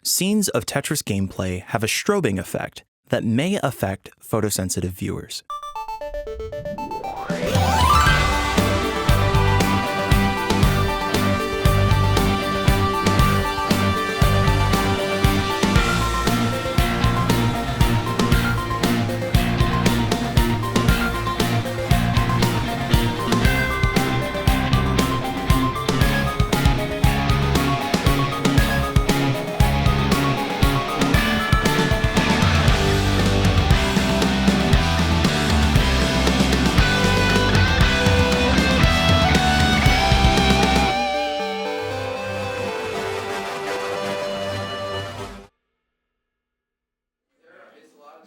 scenes of Tetris gameplay have a strobing effect that may affect photosensitive viewers.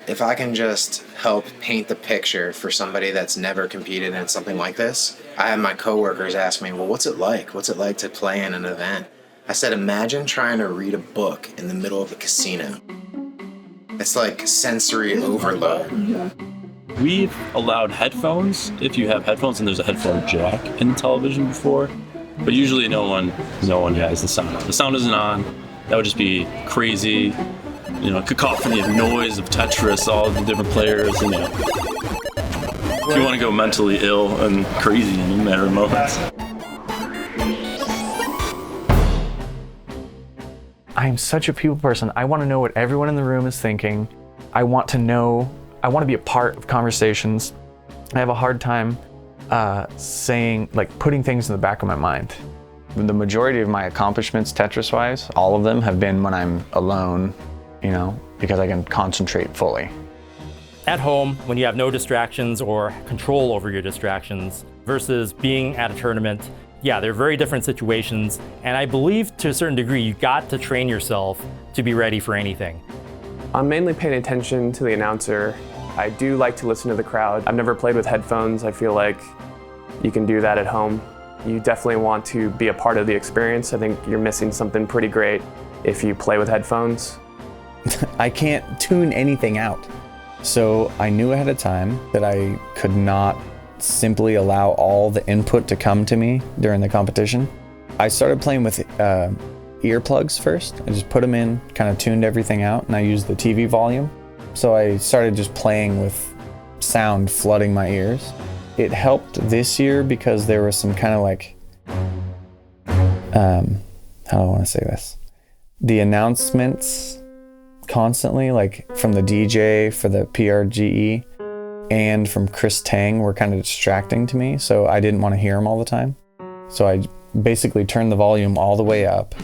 If I can just help paint the picture for somebody that's never competed in something like this, I have my coworkers ask me, well, what's it like? What's it like to play in an event? I said, imagine trying to read a book in the middle of a casino. It's like sensory overload. We've allowed headphones, if you have headphones, and there's a headphone jack in the television before, but usually no one has the sound on. The sound isn't on. That would just be crazy. Cacophony of noise of Tetris, all the different players, if you want to go mentally ill and crazy in a matter of moments. I'm such a people person. I want to know what everyone in the room is thinking. I want to be a part of conversations. I have a hard time putting things in the back of my mind. The majority of my accomplishments Tetris-wise, all of them have been when I'm alone, because I can concentrate fully. At home, when you have no distractions or control over your distractions, versus being at a tournament, they're very different situations. And I believe to a certain degree, you got to train yourself to be ready for anything. I'm mainly paying attention to the announcer. I do like to listen to the crowd. I've never played with headphones. I feel like you can do that at home. You definitely want to be a part of the experience. I think you're missing something pretty great if you play with headphones. I can't tune anything out. So I knew ahead of time that I could not simply allow all the input to come to me during the competition. I started playing with earplugs first. I just put them in, kind of tuned everything out, and I used the TV volume. So I started just playing with sound flooding my ears. It helped this year because there was some kind of how do I want to say this? The announcements constantly, from the DJ for the PRGE and from Chris Tang, were kind of distracting to me, so I didn't want to hear them all the time. So I basically turned the volume all the way up,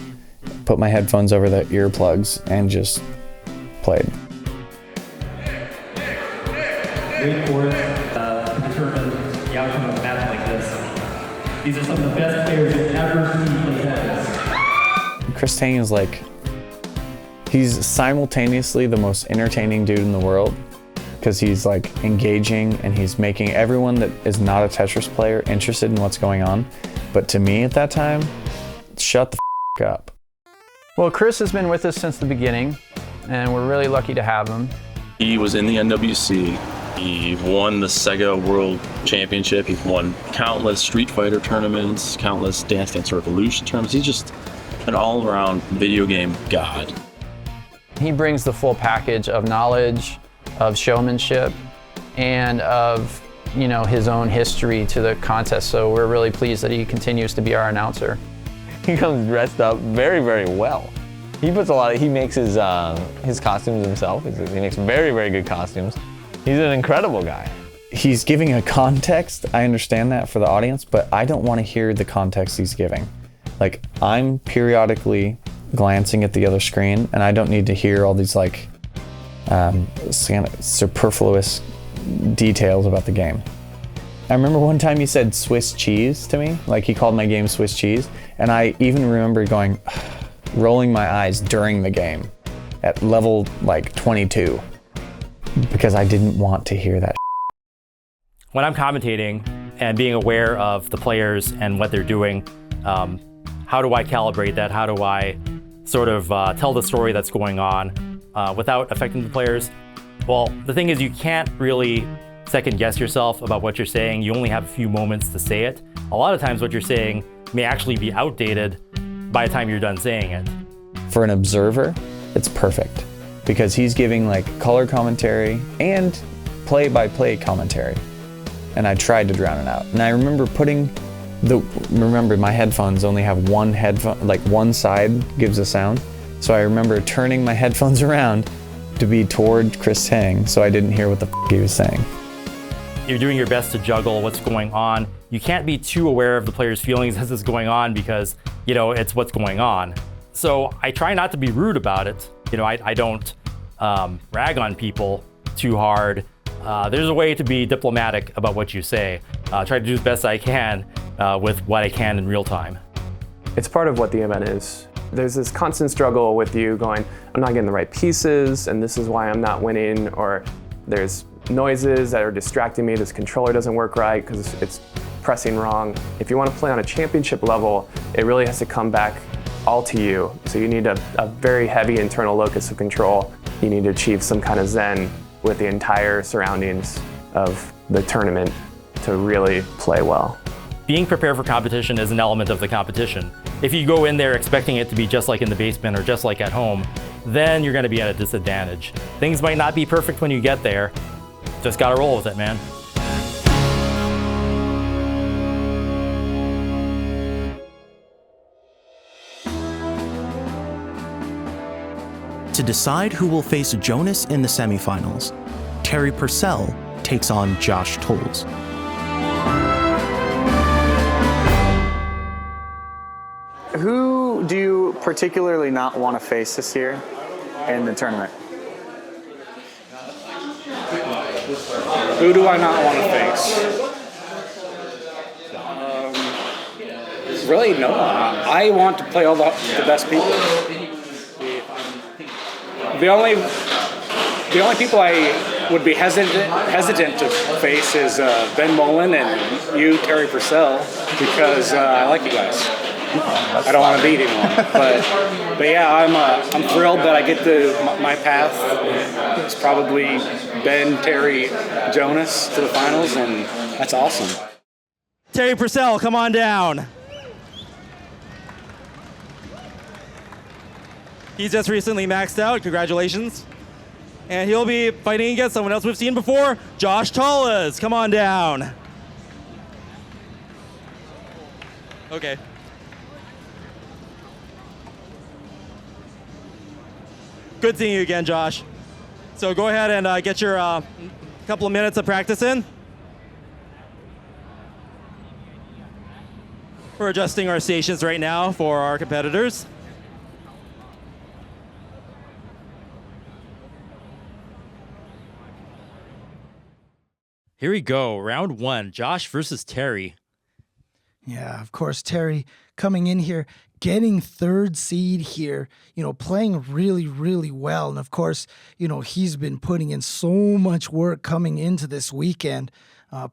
put my headphones over the earplugs, and just played. Great course to determine the outcome of a match like this. These are some of the best players you'll ever see play tennis. Chris Tang is he's simultaneously the most entertaining dude in the world because he's engaging and he's making everyone that is not a Tetris player interested in what's going on. But to me at that time, shut the up. Well, Chris has been with us since the beginning, and we're really lucky to have him. He was in the NWC. He won the Sega World Championship. He's won countless Street Fighter tournaments, countless Dance Dance Revolution tournaments. He's just an all-around video game god. He brings the full package of knowledge, of showmanship, and of his own history to the contest. So we're really pleased that he continues to be our announcer. He comes dressed up very, very well. He makes his costumes himself. He makes very, very good costumes. He's an incredible guy. He's giving a context. I understand that for the audience, but I don't want to hear the context he's giving. I'm periodically glancing at the other screen, and I don't need to hear all these superfluous details about the game. I remember one time he said Swiss cheese to me, he called my game Swiss cheese, and I even remember rolling my eyes during the game at level 22 because I didn't want to hear that. When I'm commentating and being aware of the players and what they're doing, how do I calibrate that? How do I sort of tell the story that's going on without affecting the players? Well, the thing is, you can't really second guess yourself about what you're saying. You only have a few moments to say it. A lot of times what you're saying may actually be outdated by the time you're done saying it. For an observer, it's perfect because he's giving like color commentary and play-by-play commentary. And I tried to drown it out. And I remember remember my headphones only have one headphone, like one side gives a sound. So I remember turning my headphones around to be toward Chris Tang so I didn't hear what the he was saying. You're doing your best to juggle what's going on. You can't be too aware of the players' feelings as it's going on because, it's what's going on. So I try not to be rude about it. I don't rag on people too hard. There's a way to be diplomatic about what you say. Try to do the best I can with what I can in real time. It's part of what the event is. There's this constant struggle with you going, I'm not getting the right pieces, and this is why I'm not winning, or there's noises that are distracting me, this controller doesn't work right because it's pressing wrong. If you want to play on a championship level, it really has to come back all to you. So you need a very heavy internal locus of control. You need to achieve some kind of zen with the entire surroundings of the tournament to really play well. Being prepared for competition is an element of the competition. If you go in there expecting it to be just like in the basement or just like at home, then you're going to be at a disadvantage. Things might not be perfect when you get there. Just got to roll with it, man. To decide who will face Jonas in the semifinals, Terry Purcell takes on Josh Tolles. Who do you particularly not want to face this year in the tournament? Who do I not want to face? Really, no one. I want to play all the best people. The only people I would be hesitant to face is Ben Mullen and you, Terry Purcell, because I like you guys. I don't want to beat anyone, but yeah, I'm thrilled that I get my path. It's probably Ben, Terry, Jonas to the finals, and that's awesome. Terry Purcell, come on down. He's just recently maxed out. Congratulations. And he'll be fighting against someone else we've seen before, Josh Tolles. Come on down. Okay. Good seeing you again, Josh. So go ahead and get your couple of minutes of practice in. We're adjusting our stations right now for our competitors. Here we go, round one, Josh versus Terry. Yeah, of course, Terry coming in here, getting third seed here, playing really, really well. And of course, he's been putting in so much work coming into this weekend,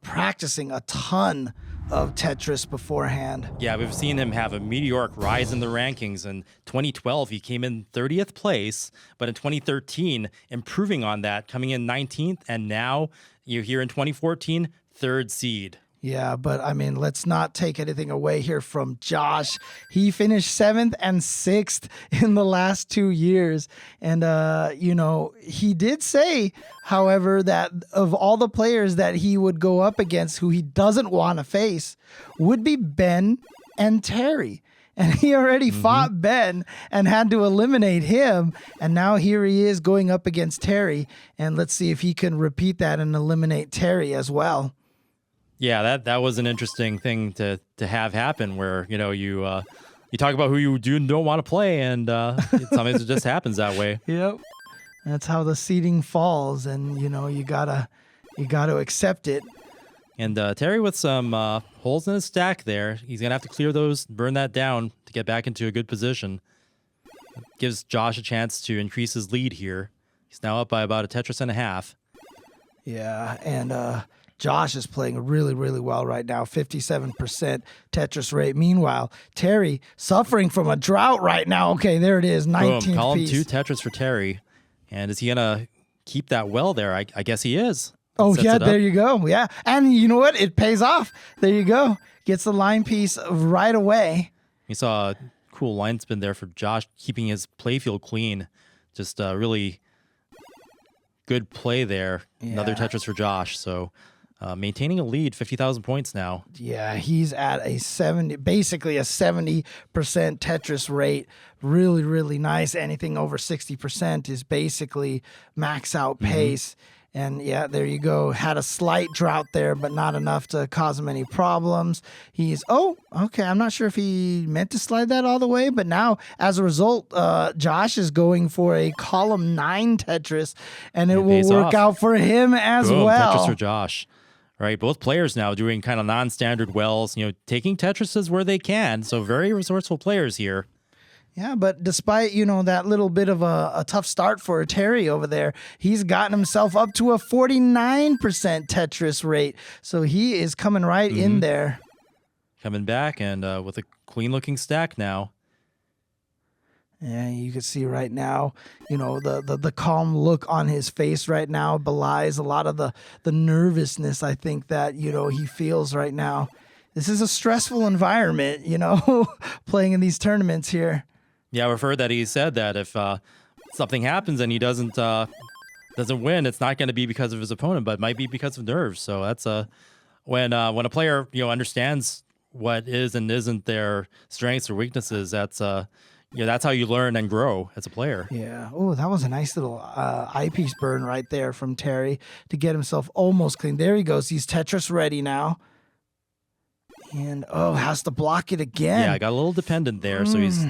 practicing a ton of Tetris beforehand. Yeah, we've seen him have a meteoric rise in the rankings. In 2012, he came in 30th place, but in 2013, improving on that, coming in 19th, and now you're here in 2014, third seed. Yeah, but let's not take anything away here from Josh. He finished 7th and 6th in the last 2 years. And, he did say, however, that of all the players that he would go up against who he doesn't want to face would be Ben and Terry. And he already fought Ben and had to eliminate him. And now here he is going up against Terry. And let's see if he can repeat that and eliminate Terry as well. Yeah, that was an interesting thing to have happen where, you talk about who you do and don't want to play, and sometimes it just happens that way. Yep. That's how the seeding falls, and you gotta accept it. And Terry with some holes in his stack there. He's gonna have to clear those, burn that down to get back into a good position. Gives Josh a chance to increase his lead here. He's now up by about a Tetris and a half. Yeah, and Josh is playing really, really well right now, 57% Tetris rate. Meanwhile, Terry suffering from a drought right now. Okay, there it is, 19th Boom, column piece. 2 Tetris for Terry. And is he going to keep that well there? I guess he is. Oh, yeah, there you go. Yeah, and you know what? It pays off. There you go. Gets the line piece right away. You saw a cool line spin there for Josh, keeping his playfield clean Just really good play there. Another Yeah. Tetris for Josh. So maintaining a lead, 50,000 points now. Yeah, he's at a 70, basically a 70% Tetris rate. Really, really nice. Anything over 60% is basically max out pace. And yeah, there you go. Had a slight drought there, but not enough to cause him any problems. Okay. I'm not sure if he meant to slide that all the way, but now as a result, Josh is going for a column 9 Tetris, and it will work out for him as Boom, well. Tetris for Josh. Right, both players now doing kind of non-standard wells, taking Tetrises where they can. So very resourceful players here. Yeah, but despite, that little bit of a tough start for Terry over there, he's gotten himself up to a 49% Tetris rate. So he is coming right in there. Coming back and with a clean-looking stack now. Yeah, you can see right now, the calm look on his face right now belies a lot of the nervousness I think that, he feels right now. This is a stressful environment, playing in these tournaments here. Yeah, we've heard that he said that if something happens and he doesn't win, it's not going to be because of his opponent, but it might be because of nerves. So that's when a player understands what is and isn't their strengths or weaknesses. That's how you learn and grow as a player. Yeah. Oh, that was a nice little eyepiece burn right there from Terry to get himself almost clean. There he goes. He's Tetris ready now. And has to block it again. Yeah, got a little dependent there, so he's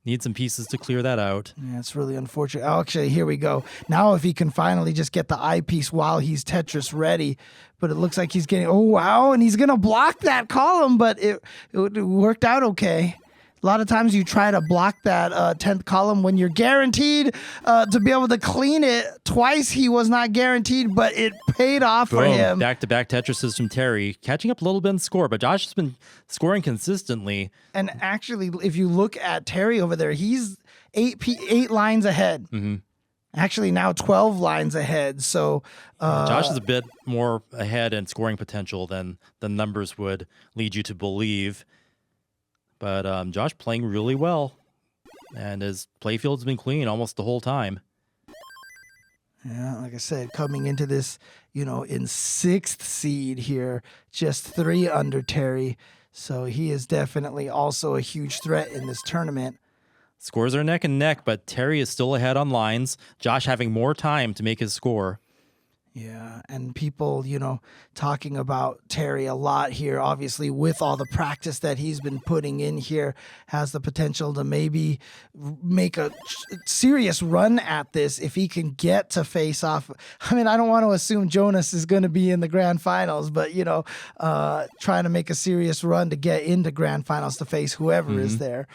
needs some pieces to clear that out. Yeah, it's really unfortunate. Oh, actually, here we go. Now if he can finally just get the eyepiece while he's Tetris ready. But it looks like he's getting, and he's going to block that column, but it worked out okay. A lot of times you try to block that 10th column when you're guaranteed to be able to clean it. Twice he was not guaranteed, but it paid off for him. Back-to-back Tetrises from Terry, catching up a little bit in score, but Josh has been scoring consistently. And actually, if you look at Terry over there, he's 8 lines ahead. Actually, now 12 lines ahead. So Josh is a bit more ahead in scoring potential than the numbers would lead you to believe. But Josh playing really well, and his playfield's been clean almost the whole time. Yeah, like I said, coming into this, in 6th seed here, just 3 under Terry. So he is definitely also a huge threat in this tournament. Scores are neck and neck, but Terry is still ahead on lines. Josh having more time to make his score. Yeah, and people, talking about Terry a lot here, obviously with all the practice that he's been putting in here, has the potential to maybe make a serious run at this if he can get to face off. I mean, I don't want to assume Jonas is going to be in the grand finals, but, trying to make a serious run to get into grand finals to face whoever is there.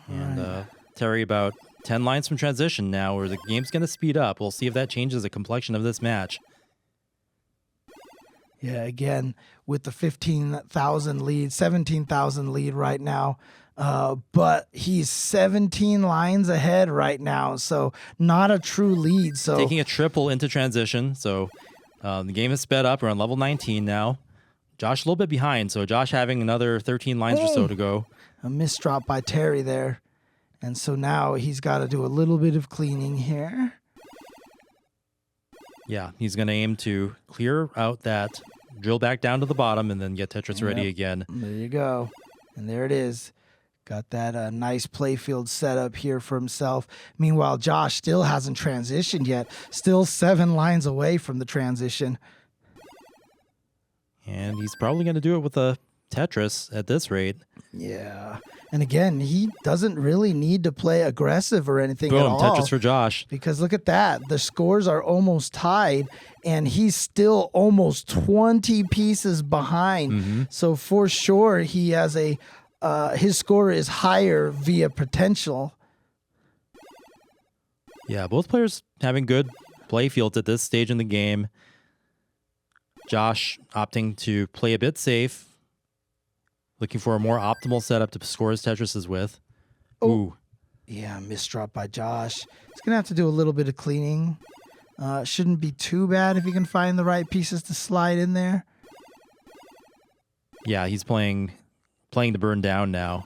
And Terry about 10 lines from transition now, where the game's going to speed up. We'll see if that changes the complexion of this match. Yeah, again, with the 15,000 lead, 17,000 lead right now. But he's 17 lines ahead right now, so not a true lead. So taking a triple into transition, so the game is sped up. We're on level 19 now. Josh a little bit behind, so Josh having another 13 lines or so to go. A misdrop by Terry there. And so now he's got to do a little bit of cleaning here. Yeah, he's going to aim to clear out that, drill back down to the bottom, and then get Tetris ready again. There you go. And there it is. Got that nice playfield set up here for himself. Meanwhile, Josh still hasn't transitioned yet. Still 7 lines away from the transition. And he's probably going to do it with a Tetris at this rate. Yeah. And again, he doesn't really need to play aggressive or anything at all. Tetris for Josh. Because look at that. The scores are almost tied, and he's still almost 20 pieces behind. So for sure, he has his score is higher via potential. Yeah, both players having good play fields at this stage in the game. Josh opting to play a bit safe, looking for a more optimal setup to score his Tetrises with. Ooh. Yeah, misdrop by Josh. He's going to have to do a little bit of cleaning. Shouldn't be too bad if he can find the right pieces to slide in there. Yeah, he's playing to burn down now.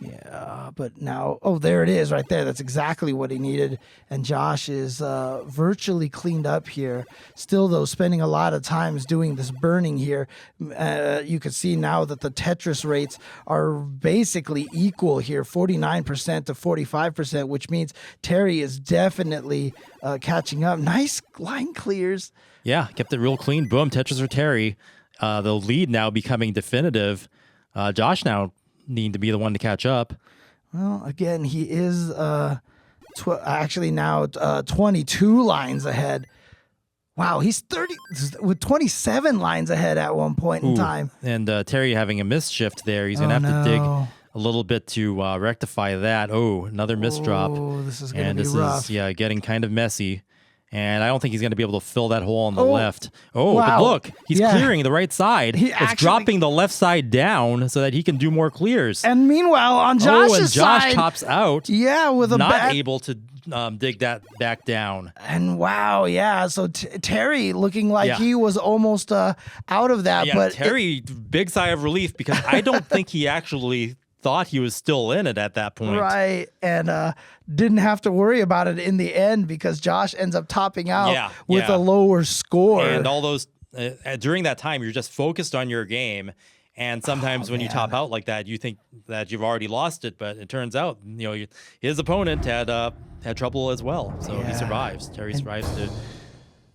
Yeah, but now, oh, there it is right there. That's exactly what he needed. And Josh is virtually cleaned up here. Still, though, spending a lot of times doing this burning here. You can see now that the Tetris rates are basically equal here, 49% to 45%, which means Terry is definitely catching up. Nice line clears. Yeah, kept it real clean. Boom, Tetris for Terry. The lead now becoming definitive. Josh now need to be the one to catch up. Well, again, he is actually now 22 lines ahead. Wow, he's 30 with 27 lines ahead at one point in time. And Terry having a misshift there. He's going to have to dig a little bit to rectify that. Oh, another misdrop. Oh, this is going to be rough. This is getting kind of messy. And I don't think he's going to be able to fill that hole on the left. Wow. But look, he's clearing the right side. He's dropping the left side down so that he can do more clears. And meanwhile, on Josh's Josh side, tops out. Yeah, with a not able to dig that back down. And wow, yeah. So Terry looking like he was almost out of that. Yeah, but Terry, big sigh of relief because I don't think he actually thought he was still in it at that point. Right, and didn't have to worry about it in the end because Josh ends up topping out with a lower score. And all those, during that time, you're just focused on your game. And sometimes when you top out like that, you think that you've already lost it, but it turns out, his opponent had trouble as well. So he survives. Terry survives to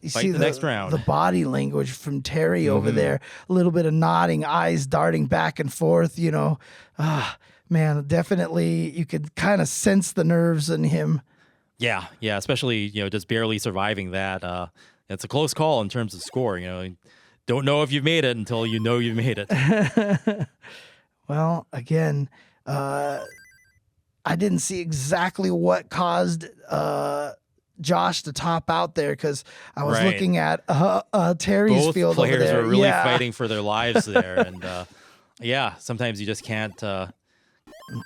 fight the next round. The body language from Terry over there, a little bit of nodding, eyes darting back and forth, man, definitely you could kind of sense the nerves in him. Yeah, especially, just barely surviving that. It's a close call in terms of score, Don't know if you've made it until you know you've made it. Well, again, I didn't see exactly what caused Josh to top out there because I was looking at Terry's Both field over there. Both players were really fighting for their lives there. And sometimes you just can't.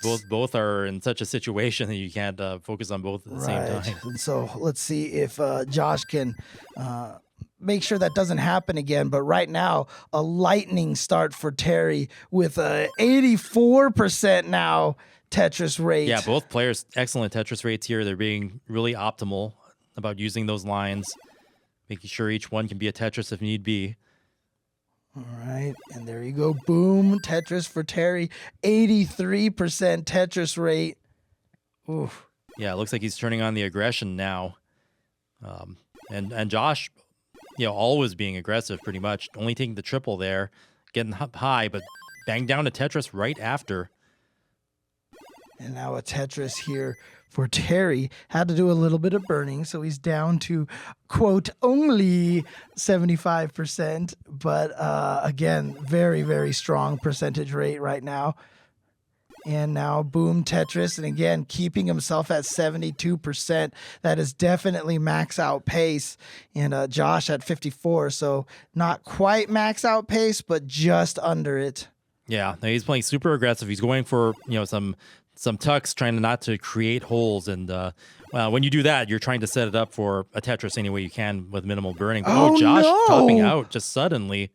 Both are in such a situation that you can't focus on both at the same time. And so let's see if Josh can make sure that doesn't happen again. But right now, a lightning start for Terry with a 84% now Tetris rate. Yeah, both players excellent Tetris rates here. They're being really optimal about using those lines, making sure each one can be a Tetris if need be. All right, and there you go. Boom, Tetris for Terry. 83% Tetris rate. Oof. Yeah, it looks like he's turning on the aggression now. And Josh, always being aggressive pretty much. Only taking the triple there, getting up high, but bang down to Tetris right after. And now a Tetris here for Terry. Had to do a little bit of burning, so he's down to, quote, only 75%. But again, very, very strong percentage rate right now. And now, boom, Tetris. And again, keeping himself at 72%. That is definitely max out pace. And Josh at 54, so not quite max out pace, but just under it. Yeah, he's playing super aggressive. He's going for, some tucks, trying not to create holes. And when you do that, you're trying to set it up for a Tetris any way you can with minimal burning. But, Josh topping out just suddenly.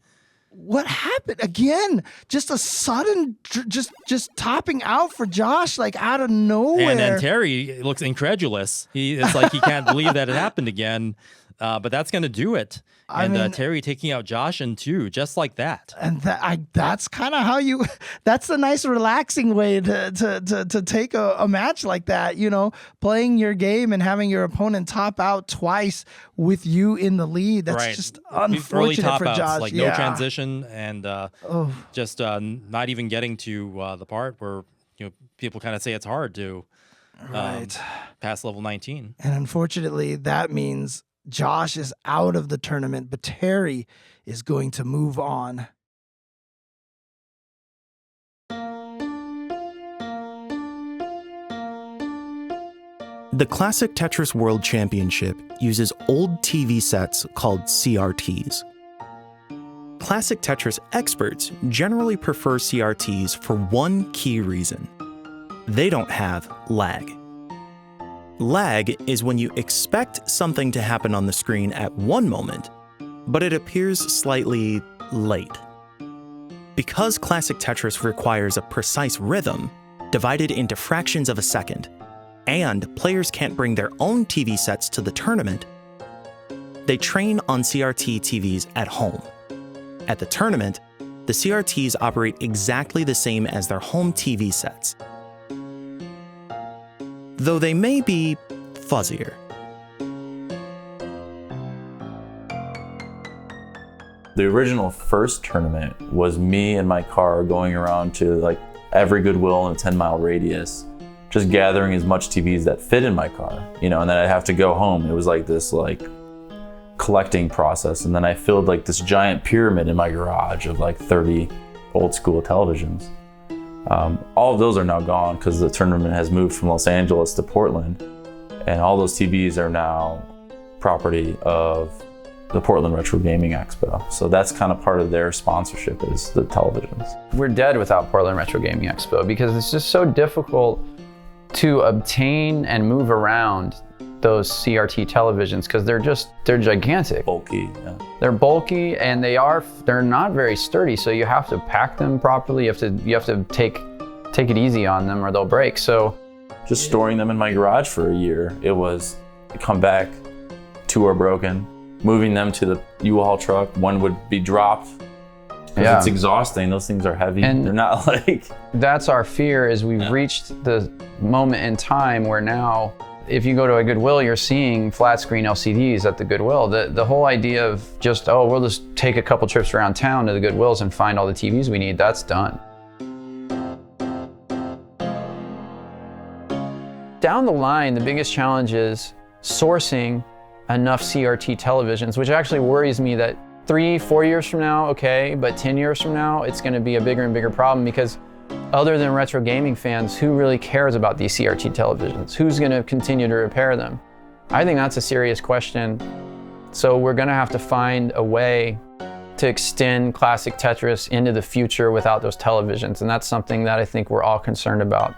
What happened again? Just a sudden, just topping out for Josh, like out of nowhere. And then Terry looks incredulous. It's like he can't believe that it happened again. But that's going to do it. And Terry taking out Josh in two, just like that. And that's kind of how that's a nice relaxing way to take a match like that, playing your game and having your opponent top out twice with you in the lead. That's just unfortunate for Josh. Like no transition and just not even getting to the part where, people kind of say it's hard to pass level 19. And unfortunately, that means Josh is out of the tournament, but Terry is going to move on. The Classic Tetris World Championship uses old TV sets called CRTs. Classic Tetris experts generally prefer CRTs for one key reason. They don't have lag. Lag is when you expect something to happen on the screen at one moment, but it appears slightly late. Because Classic Tetris requires a precise rhythm, divided into fractions of a second, and players can't bring their own TV sets to the tournament, they train on CRT TVs at home. At the tournament, the CRTs operate exactly the same as their home TV sets, though they may be fuzzier. The original first tournament was me and my car going around to like every Goodwill in a 10-mile radius, just gathering as much TVs that fit in my car, and then I'd have to go home. It was like this collecting process, and then I filled like this giant pyramid in my garage of like 30 old school televisions. All of those are now gone because the tournament has moved from Los Angeles to Portland, and all those TVs are now property of the Portland Retro Gaming Expo. So that's kind of part of their sponsorship, is the televisions. We're dead without Portland Retro Gaming Expo because it's just so difficult to obtain and move around those CRT televisions because they're gigantic. Bulky, yeah. They're bulky and they're not very sturdy, so you have to pack them properly. You have to take it easy on them or they'll break. So just storing them in my garage for a year, it was come back, 2 are broken, moving them to the U-Haul truck, 1 would be dropped. Yeah. It's exhausting. Those things are heavy. And they're not like... That's our fear, is we've reached the moment in time where now, if you go to a Goodwill, you're seeing flat screen LCDs at the Goodwill. The whole idea of just, we'll just take a couple trips around town to the Goodwills and find all the TVs we need, that's done. Down the line, the biggest challenge is sourcing enough CRT televisions, which actually worries me that 3-4 years from now, okay, but 10 years from now, it's going to be a bigger and bigger problem because other than retro gaming fans, who really cares about these CRT televisions? Who's going to continue to repair them? I think that's a serious question. So we're going to have to find a way to extend classic Tetris into the future without those televisions, and that's something that I think we're all concerned about.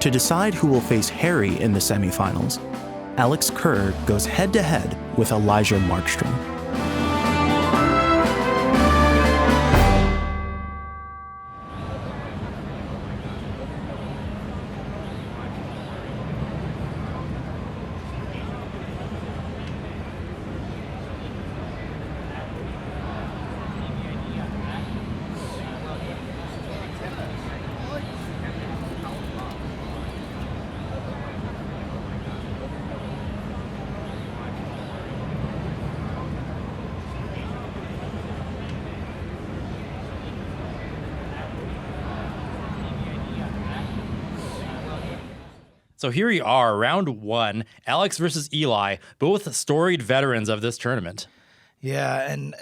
To decide who will face Harry in the semifinals, Alex Kerr goes head-to-head with Elijah Markstrom. So here we are, round 1, Alex versus Eli, both storied veterans of this tournament. Yeah, and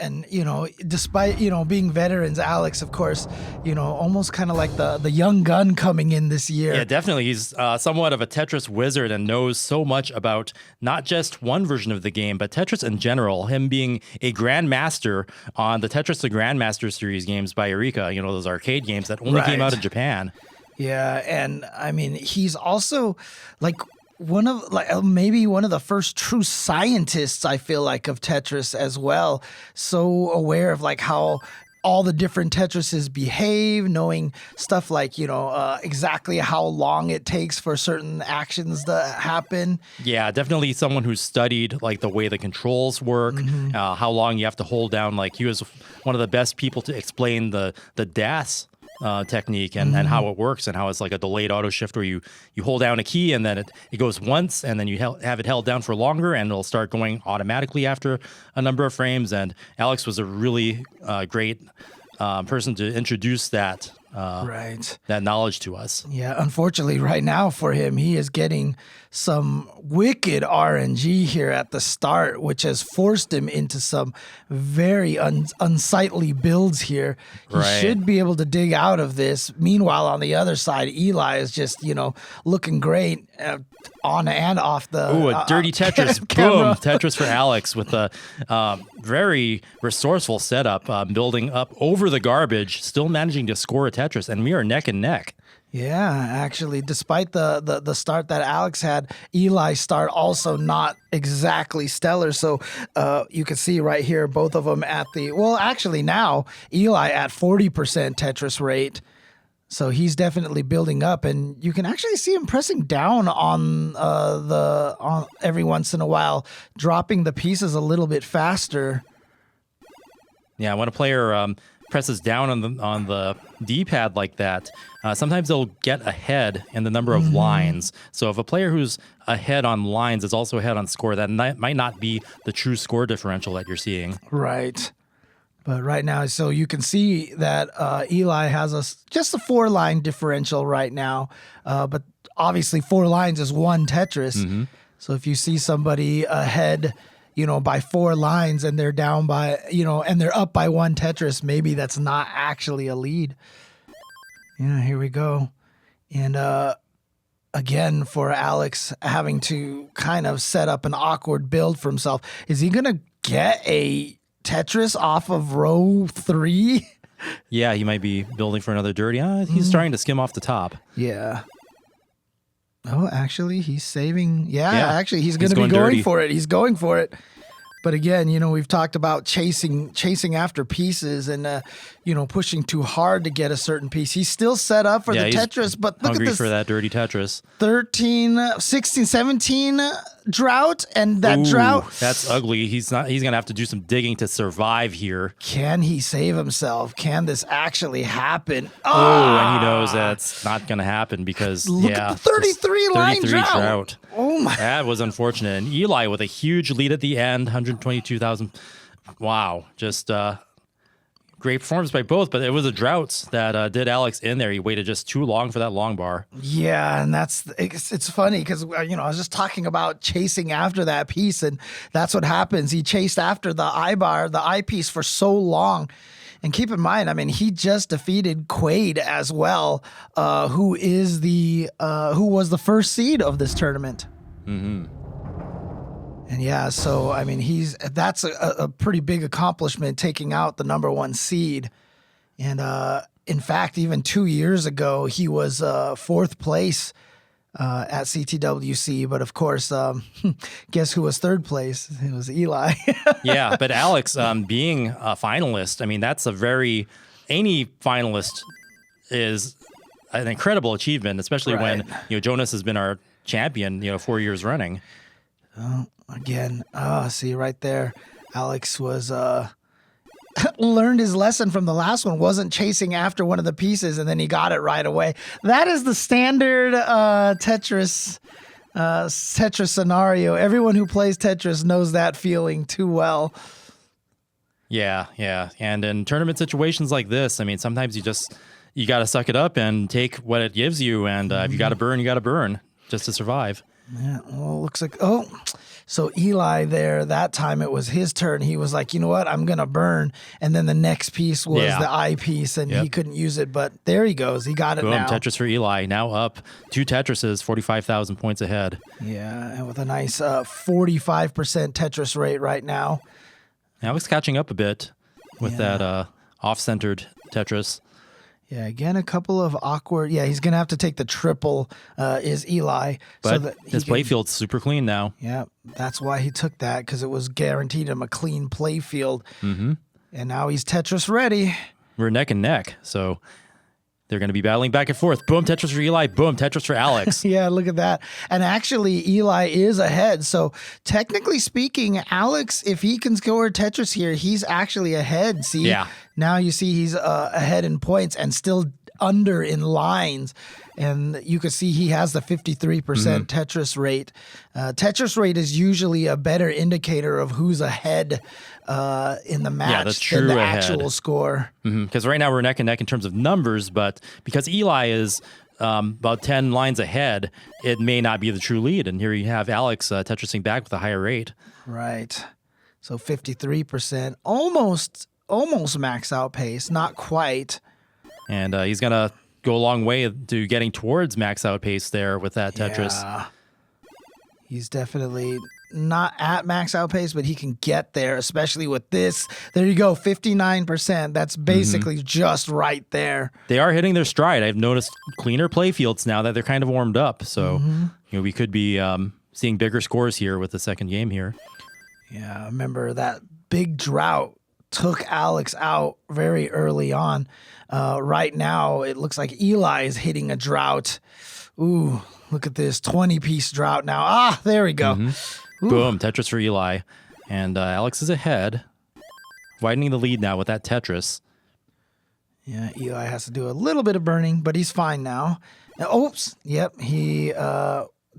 despite, being veterans, Alex, of course, almost kind of like the young gun coming in this year. Yeah, definitely. He's somewhat of a Tetris wizard and knows so much about not just one version of the game, but Tetris in general, him being a grandmaster on the Tetris the Grandmaster series games by Eureka, those arcade games that only came out in Japan. Yeah, and I mean, he's also maybe one of the first true scientists, I feel like, of Tetris as well. So aware of how all the different Tetrises behave, knowing stuff like, exactly how long it takes for certain actions to happen. Yeah, definitely someone who's studied the way the controls work, how long you have to hold down. He was one of the best people to explain the DAS technique and how it works, and how it's like a delayed auto shift where you hold down a key and then it goes once and then you have it held down for longer and it'll start going automatically after a number of frames. And Alex was a really great person to introduce that knowledge to us. Yeah, unfortunately right now for him, he is getting some wicked RNG here at the start, which has forced him into some very unsightly builds here. He should be able to dig out of this. Meanwhile, on the other side, Eli is just, looking great on and off the a dirty Tetris. Boom! Tetris for Alex with a very resourceful setup, building up over the garbage, still managing to score a Tetris, and we are neck and neck Yeah, actually, despite the start that Alex had, Eli's start also not exactly stellar. So you can see right here, both of them at actually now, Eli at 40% Tetris rate. So he's definitely building up, and you can actually see him pressing down on every once in a while, dropping the pieces a little bit faster. Yeah, when a player presses down on the D-pad like that, sometimes they'll get ahead in the number of lines. So if a player who's ahead on lines is also ahead on score, that might not be the true score differential that you're seeing. Right. But right now, so you can see that Eli has just a 4-line differential right now. But obviously 4 lines is 1 Tetris. So if you see somebody ahead, by 4 lines and they're down by, and they're up by 1 Tetris, maybe that's not actually a lead. Yeah, here we go. And again, for Alex having to kind of set up an awkward build for himself, is he going to get a Tetris off of row 3? Yeah, he might be building for another dirty. He's trying to skim off the top. Yeah. Oh, actually, he's saving. Yeah, actually, he's going to be going dirty. for it. He's going for it. But again, we've talked about chasing after pieces and, pushing too hard to get a certain piece. He's still set up for the Tetris, but look at hungry this. for that dirty Tetris. 13, 16, 17 drought, and that drought. That's ugly. He's going to have to do some digging to survive here. Can he save himself? Can this actually happen? Oh, and he knows that's not going to happen because, look at the 33-line drought. Oh my. That was unfortunate. And Eli with a huge lead at the end, 122,000. Wow. Just great performance by both, but it was a drought that did Alex in there. He waited just too long for that long bar. Yeah, and it's funny because, I was just talking about chasing after that piece, and that's what happens. He chased after the I bar, the I piece for so long. And keep in mind, he just defeated Quaid as well, who was the first seed of this tournament. Mm-hmm. And yeah, so that's a pretty big accomplishment, taking out the number 1 seed. And in fact, even 2 years ago, he was 4th place at CTWC. But of course, guess who was 3rd place? It was Eli. Yeah, but Alex being a finalist, that's any finalist is an incredible achievement, especially when Jonas has been our champion 4 years running. Oh, again, see right there, Alex was learned his lesson from the last one, wasn't chasing after one of the pieces, and then he got it right away. That is the standard Tetris scenario. Everyone who plays Tetris knows that feeling too well. Yeah. And in tournament situations like this, sometimes you got to suck it up and take what it gives you, and if you got to burn just to survive. Yeah, well, it looks like, so Eli there, that time it was his turn. He was like, you know what, I'm going to burn. And then the next piece was the I piece, and he couldn't use it. But there he goes. He got it now. Boom, Tetris for Eli. Now up 2 Tetrises, 45,000 points ahead. Yeah, and with a nice 45% Tetris rate right now. Alex catching up a bit with that off-centered Tetris. Yeah, again, a couple of awkward. Yeah, he's going to have to take the triple, is Eli. But so that his playfield's super clean now. Yeah, that's why he took that, because it was guaranteed him a clean playfield. Mm-hmm. And now he's Tetris ready. We're neck and neck, so they're going to be battling back and forth. Boom, Tetris for Eli. Boom, Tetris for Alex. Yeah, look at that. And actually, Eli is ahead. So technically speaking, Alex, if he can score Tetris here, he's actually ahead. See? Yeah. Now you see he's ahead in points and still under in lines. And you can see he has the 53% Tetris rate. Tetris rate is usually a better indicator of who's ahead in the match than the actual score. Because right now we're neck and neck in terms of numbers, but because Eli is about 10 lines ahead, it may not be the true lead. And here you have Alex Tetrising back with a higher rate. Right. So 53%, almost max out pace, not quite. And he's going to go a long way to getting towards max out pace there with that Tetris. Yeah. He's definitely not at max out pace, but he can get there, especially with this. There you go, 59%. That's basically just right there. They are hitting their stride. I've noticed cleaner play fields now that they're kind of warmed up. So, we could be seeing bigger scores here with the second game here. Yeah, I remember that big drought took Alex out very early on. Right now, it looks like Eli is hitting a drought. Ooh, look at this 20-piece drought now. There we go. Boom, Tetris for Eli. And Alex is ahead, widening the lead now with that Tetris. Yeah, Eli has to do a little bit of burning, but he's fine now. Oops, yep, he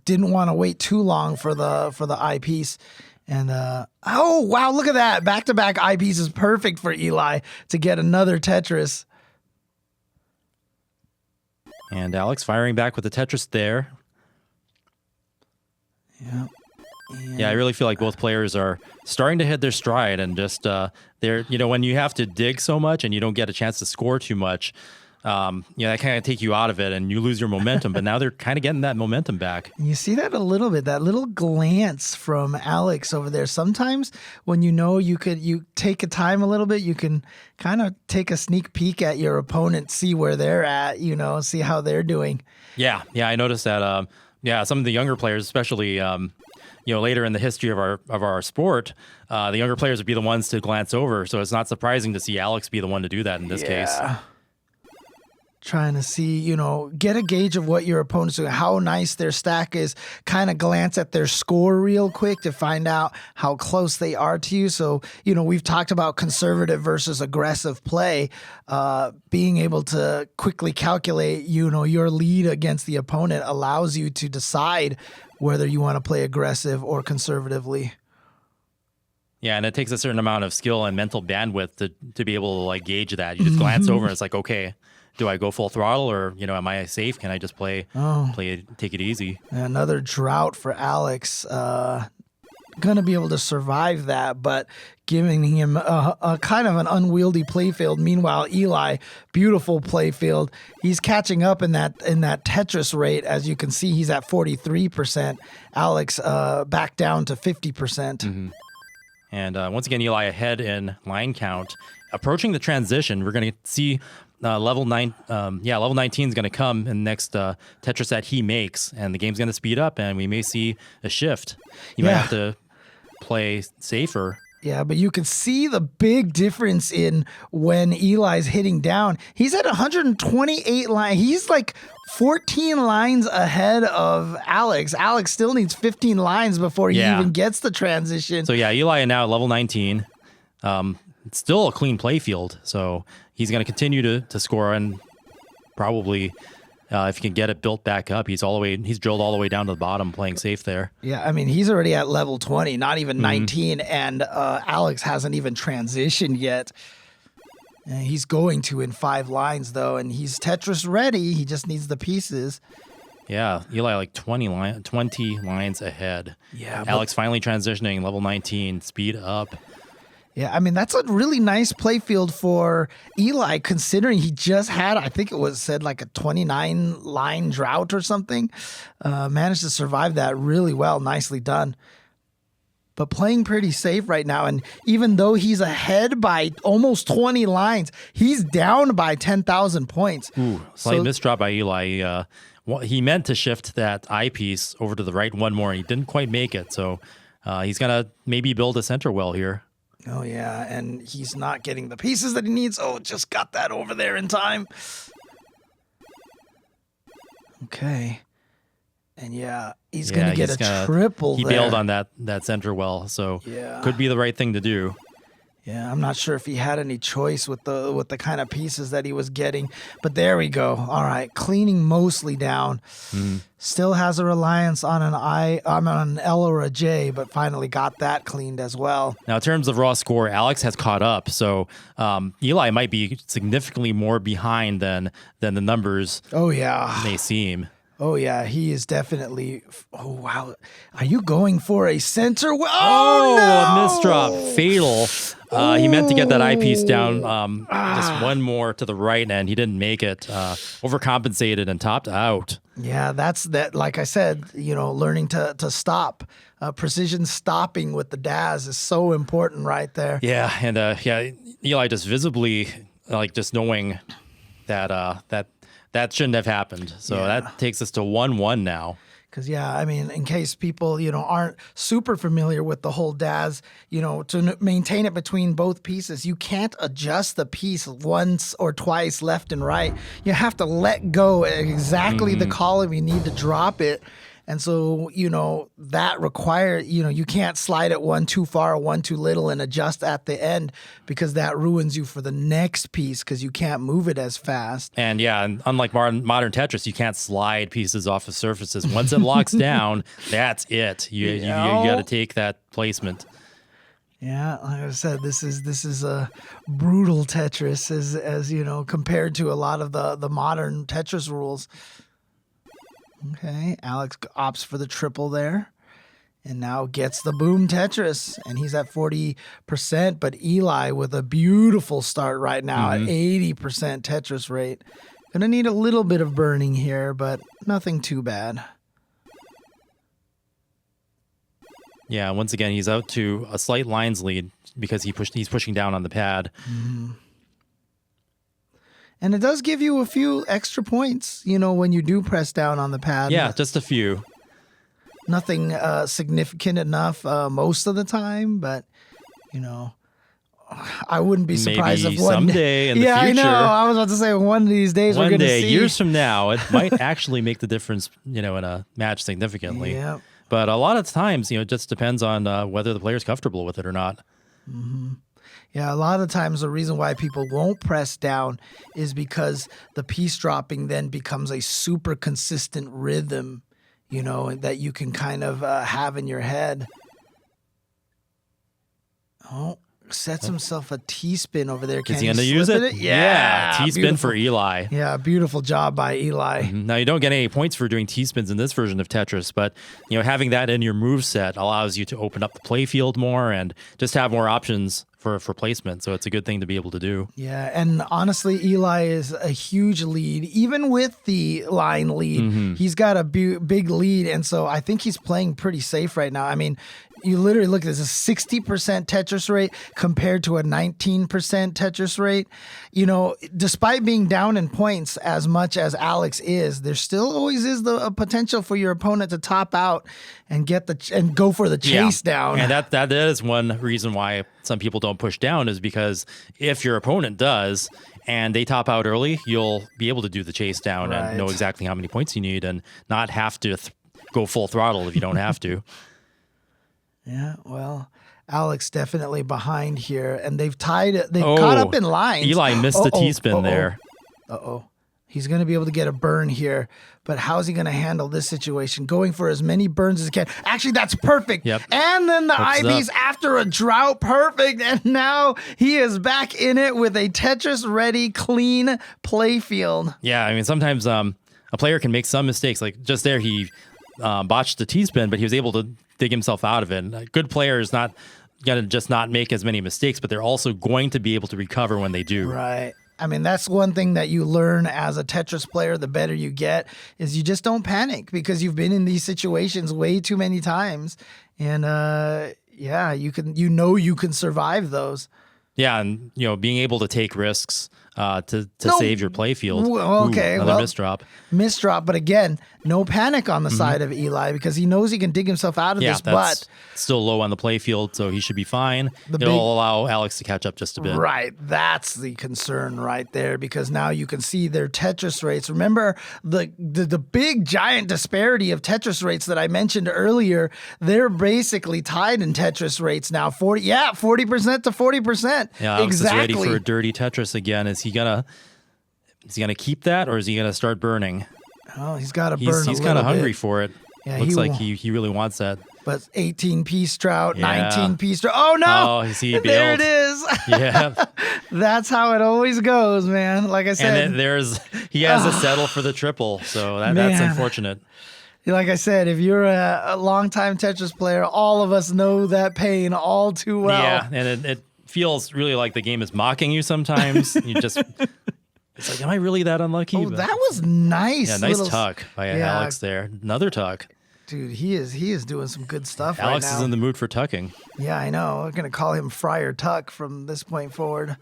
didn't want to wait too long for the eyepiece. And oh wow, look at that. Back-to-back eyepiece is perfect for Eli to get another Tetris. And Alex firing back with the Tetris there. Yeah. Yeah, I really feel like both players are starting to hit their stride, and just they're, when you have to dig so much and you don't get a chance to score too much, that kind of take you out of it and you lose your momentum. But now they're kind of getting that momentum back. You see that a little bit, that little glance from Alex over there. Sometimes when you take a time a little bit, you can kind of take a sneak peek at your opponent, see where they're at, see how they're doing. Yeah, I noticed that. Some of the younger players, especially later in the history of our sport, the younger players would be the ones to glance over. So it's not surprising to see Alex be the one to do that in this case. Trying to see, get a gauge of what your opponent's doing, how nice their stack is, kind of glance at their score real quick to find out how close they are to you. So, we've talked about conservative versus aggressive play, being able to quickly calculate, your lead against the opponent allows you to decide whether you want to play aggressive or conservatively. Yeah, and it takes a certain amount of skill and mental bandwidth to be able to gauge that. You just glance over and it's like, okay, do I go full throttle or, am I safe? Can I just take it easy? Another drought for Alex. Going to be able to survive that, but giving him a kind of an unwieldy playfield. Meanwhile, Eli, beautiful playfield. He's catching up in that Tetris rate. As you can see, he's at 43%. Alex back down to 50%. And once again, Eli ahead in line count. Approaching the transition, we're going to see level 9. Level 19 is going to come in the next Tetris that he makes, and the game's going to speed up, and we may see a shift. You might have to play safer. Yeah, but you can see the big difference in when Eli's hitting down. He's at 128 lines. He's like 14 lines ahead of Alex. Alex still needs 15 lines before he even gets the transition. So Eli now at level 19. It's still a clean play field, so he's going to continue to score, and probably if he can get it built back up, he's drilled all the way down to the bottom, playing safe there. Yeah, I mean, he's already at level 20, not even 19, and Alex hasn't even transitioned yet. He's going to in 5 lines, though, and he's Tetris ready. He just needs the pieces. Yeah, Eli 20 lines ahead. Yeah, Alex finally transitioning, level 19, speed up. Yeah, I mean, that's a really nice playfield for Eli, considering he just had, I think it was said a 29-line drought or something. Managed to survive that really well. Nicely done. But playing pretty safe right now. And even though he's ahead by almost 20 lines, he's down by 10,000 points. Slight misdrop by Eli. He meant to shift that eyepiece over to the right one more, and he didn't quite make it. So he's going to maybe build a center well here. Oh, yeah, and he's not getting the pieces that he needs. Oh, just got that over there in time. Okay. And he's going to get a triple there. He bailed on that center well, so could be the right thing to do. Yeah, I'm not sure if he had any choice with the kind of pieces that he was getting, but there we go. All right, cleaning mostly down. Still has a reliance on an L or a J, but finally got that cleaned as well. Now, in terms of raw score, Alex has caught up, so Eli might be significantly more behind than the numbers. May seem. Oh, yeah, he is definitely... Oh, wow. Are you going for a center? No! A misdrop. Fatal. He meant to get that eyepiece down just one more to the right, and he didn't make it. Overcompensated and topped out. Yeah, that's that. Like I said, learning to stop. precision stopping with the DAS is so important right there. Yeah, and Eli just visibly just knowing that that shouldn't have happened. So that takes us to 1-1 now. Because, I mean, in case people, aren't super familiar with the whole DAS, to maintain it between both pieces, you can't adjust the piece once or twice left and right. You have to let go at exactly the column you need to drop it. And so, that requires, you can't slide it one too far or one too little and adjust at the end, because that ruins you for the next piece because you can't move it as fast. And unlike modern Tetris, you can't slide pieces off of surfaces. Once it locks down, that's it. You got to take that placement. Yeah, like I said, this is a brutal Tetris as compared to a lot of the modern Tetris rules. Okay, Alex opts for the triple there and now gets the boom Tetris, and he's at 40%, but Eli with a beautiful start right now at 80% Tetris rate. Gonna need a little bit of burning here, but nothing too bad. Yeah, once again, he's out to a slight lines lead because he's pushing down on the pad. And it does give you a few extra points, when you do press down on the pad. Yeah, just a few. Nothing significant enough most of the time, but, I wouldn't be surprised maybe if one someday in the future. future. I know. I was about to say one of these days we're going to see. Years from now, it might actually make the difference, in a match significantly. Yeah. But a lot of times, it just depends on whether the player's comfortable with it or not. Yeah, a lot of times the reason why people won't press down is because the piece dropping then becomes a super consistent rhythm, that you can kind of have in your head. Oh, sets himself a T-spin over there. Is he going to use it? Yeah. T-spin for Eli. Yeah, beautiful job by Eli. Now, you don't get any points for doing T-spins in this version of Tetris, but having that in your move set allows you to open up the playfield more and just have more options for placement. So it's a good thing to be able to do. Yeah, and honestly, Eli is a huge lead. Even with the line lead, he's got a big lead, and so I think he's playing pretty safe right now. I mean, you literally look at this, a 60% Tetris rate compared to a 19% Tetris rate. Despite being down in points as much as Alex is, there still always is the potential for your opponent to top out and go for the chase down. And that is one reason why some people don't push down, is because if your opponent does and they top out early, you'll be able to do the chase down and know exactly how many points you need and not have to go full throttle if you don't have to. Yeah, well, Alex definitely behind here, and they've tied it. They've caught up in lines. Eli missed the T-spin there. He's going to be able to get a burn here, but how's he going to handle this situation? Going for as many burns as he can. Actually, that's perfect. Yep. And then the IBs after a drought, perfect. And now he is back in it with a Tetris-ready, clean playfield. Yeah, I mean, sometimes a player can make some mistakes. Like just there, he botched the T-spin, but he was able to dig himself out of it. A good player is not going to just not make as many mistakes, but they're also going to be able to recover when they do. Right. I mean, that's one thing that you learn as a Tetris player, the better you get, is you just don't panic because you've been in these situations way too many times. And you can survive those. Yeah, and being able to take risks to save your playfield. Another misdrop. Misdrop, but again, no panic on the side of Eli because he knows he can dig himself out of this. But still low on the playfield, so he should be fine. It'll allow Alex to catch up just a bit. Right, that's the concern right there because now you can see their Tetris rates. Remember the big giant disparity of Tetris rates that I mentioned earlier. They're basically tied in Tetris rates now. 40% to 40%. Yeah, Alex exactly. is ready for a dirty Tetris again. Is he gonna keep that, or is he gonna start burning? Oh, he's got to burn. He's kind of hungry for it. Yeah, looks like he really wants that. But 18-piece drought, 19-piece drought. Oh no! Oh, he bailed. There it is. Yeah, that's how it always goes, man. Like I said, and he has to settle for the triple, so that's unfortunate. Like I said, if you're a longtime Tetris player, all of us know that pain all too well. Yeah, and it feels really like the game is mocking you sometimes. It's like, am I really that unlucky? Oh, that was nice. Yeah, nice tuck by Alex there. Another tuck. Dude, he is doing some good stuff Alex right now. is in the mood for tucking. Yeah, I know. We're going to call him Friar Tuck from this point forward.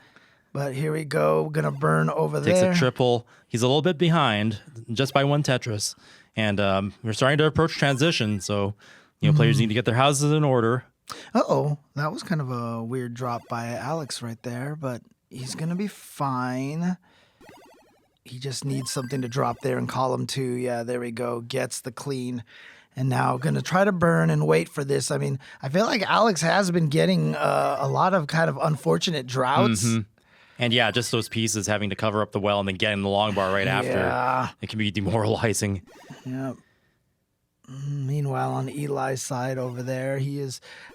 But here we go. Going to burn over Takes there. a triple. He's a little bit behind, just by one Tetris. And we're starting to approach transition, so players need to get their houses in order. Uh-oh. That was kind of a weird drop by Alex right there, but he's going to be fine. He just needs something to drop there in column 2. Yeah, there we go. Gets the clean. And now going to try to burn and wait for this. I mean, I feel like Alex has been getting a lot of kind of unfortunate droughts. Mm-hmm. And yeah, just those pieces having to cover up the well and then getting the long bar right after. Yeah. It can be demoralizing. Yep. Meanwhile, on Eli's side over there, he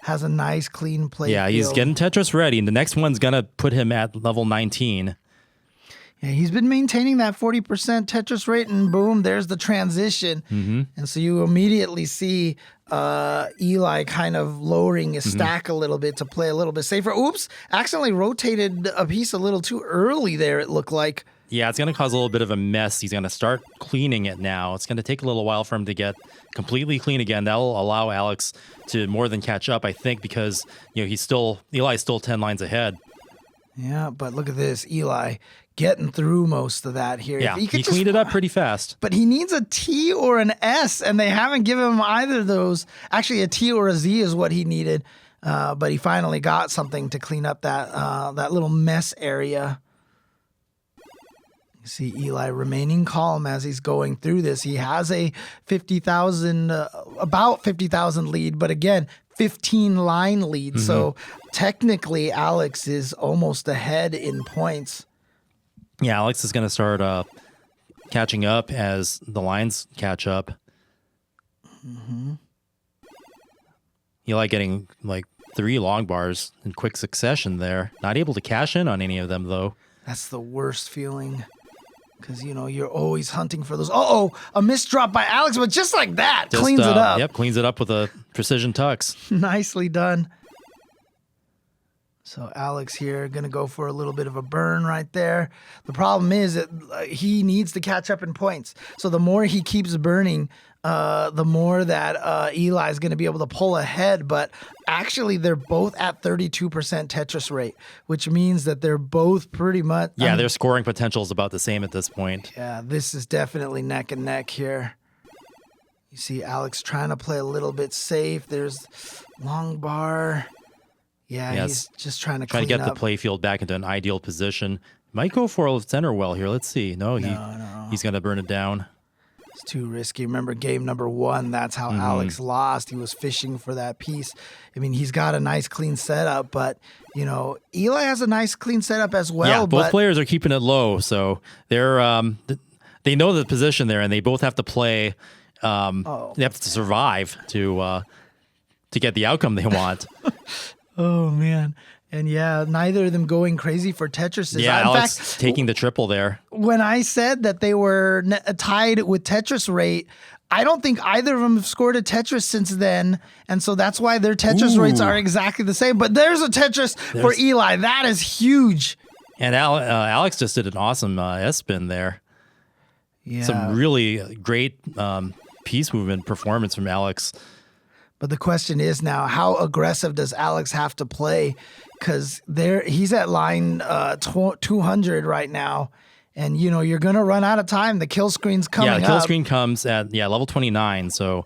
has a nice clean play. Yeah, he's field. getting Tetris ready, and the next one's going to put him at level 19. Yeah, he's been maintaining that 40% Tetris rate, and boom, there's the transition. Mm-hmm. And so you immediately see Eli kind of lowering his stack a little bit to play a little bit safer. Oops, accidentally rotated a piece a little too early there, it looked like. Yeah, it's going to cause a little bit of a mess. He's going to start cleaning it now. It's going to take a little while for him to get completely clean again. That'll allow Alex to more than catch up, I think, because Eli's still 10 lines ahead. Yeah, but look at this, Eli getting through most of that here. Yeah, he cleaned it up pretty fast. But he needs a T or an S, and they haven't given him either of those. Actually, a T or a Z is what he needed, but he finally got something to clean up that little mess area. You see Eli remaining calm as he's going through this. He has a 50,000, about 50,000 lead, but again, 15 line lead. Mm-hmm. So technically, Alex is almost ahead in points. Yeah, Alex is going to start catching up as the lines catch up. Mm-hmm. Eli getting like 3 long bars in quick succession there. Not able to cash in on any of them, though. That's the worst feeling. Because, you're always hunting for those. Uh-oh, a missed drop by Alex, but just like that, cleans it up. Yep, cleans it up with a precision tux. Nicely done. So Alex here going to go for a little bit of a burn right there. The problem is that he needs to catch up in points. So the more he keeps burning, the more that Eli is going to be able to pull ahead. But actually, they're both at 32% Tetris rate, which means that they're both pretty much... Yeah, their scoring potential is about the same at this point. Yeah, this is definitely neck and neck here. You see Alex trying to play a little bit safe. There's long bar... Yeah, he's just trying to get the playfield back into an ideal position. Might go for a center well here. Let's see. No. He's going to burn it down. It's too risky. Remember game number 1, that's how Alex lost. He was fishing for that piece. I mean, he's got a nice clean setup, but, Eli has a nice clean setup as well. Yeah, both players are keeping it low, so they're they know the position there, and they both have to play. They have to survive to get the outcome they want. Oh, man. And yeah, neither of them going crazy for Tetris. Yeah, Alex taking the triple there. When I said that they were tied with Tetris rate, I don't think either of them have scored a Tetris since then. And so that's why their Tetris rates are exactly the same. But there's a Tetris for Eli. That is huge. And Alex just did an awesome S-spin there. Yeah. Some really great piece movement performance from Alex. But the question is now, how aggressive does Alex have to play? Because he's at line 200 right now. And, you're going to run out of time. The kill screen's coming up. Yeah, kill screen comes at level 29. So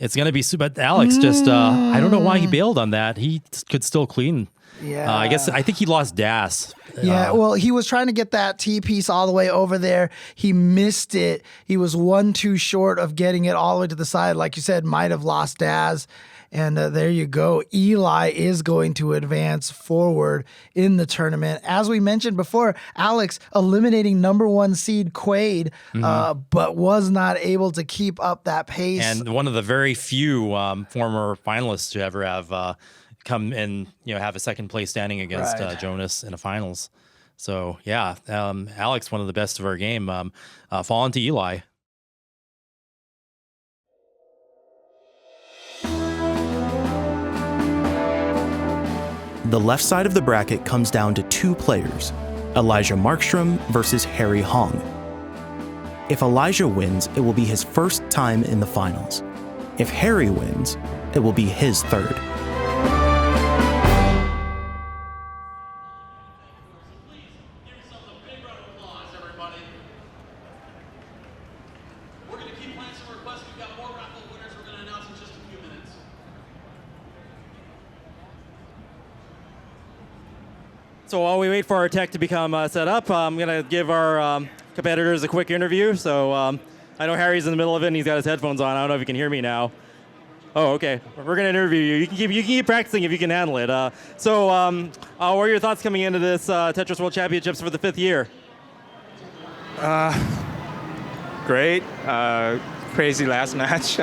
it's going to be super. But Alex just, I don't know why he bailed on that. He could still clean. Yeah. I think he lost DAS. Yeah, well, he was trying to get that T piece all the way over there. He missed it. He was 1 too short of getting it all the way to the side. Like you said, might have lost Daz. And there you go. Eli is going to advance forward in the tournament. As we mentioned before, Alex eliminating number 1 seed Quaid, but was not able to keep up that pace. And one of the very few former finalists to ever have come and have a second place standing against Jonas in a finals. So yeah, Alex, one of the best of our game, fallen to Eli. The left side of the bracket comes down to 2 players, Elijah Markstrom versus Harry Hong. If Elijah wins, it will be his first time in the finals. If Harry wins, it will be his third. So while we wait for our tech to become set up, I'm going to give our competitors a quick interview. So I know Harry's in the middle of it and he's got his headphones on. I don't know if you can hear me now. Oh, okay. We're going to interview you. You can keep practicing if you can handle it. What are your thoughts coming into this Tetris World Championships for the 5th year? Great. Crazy last match.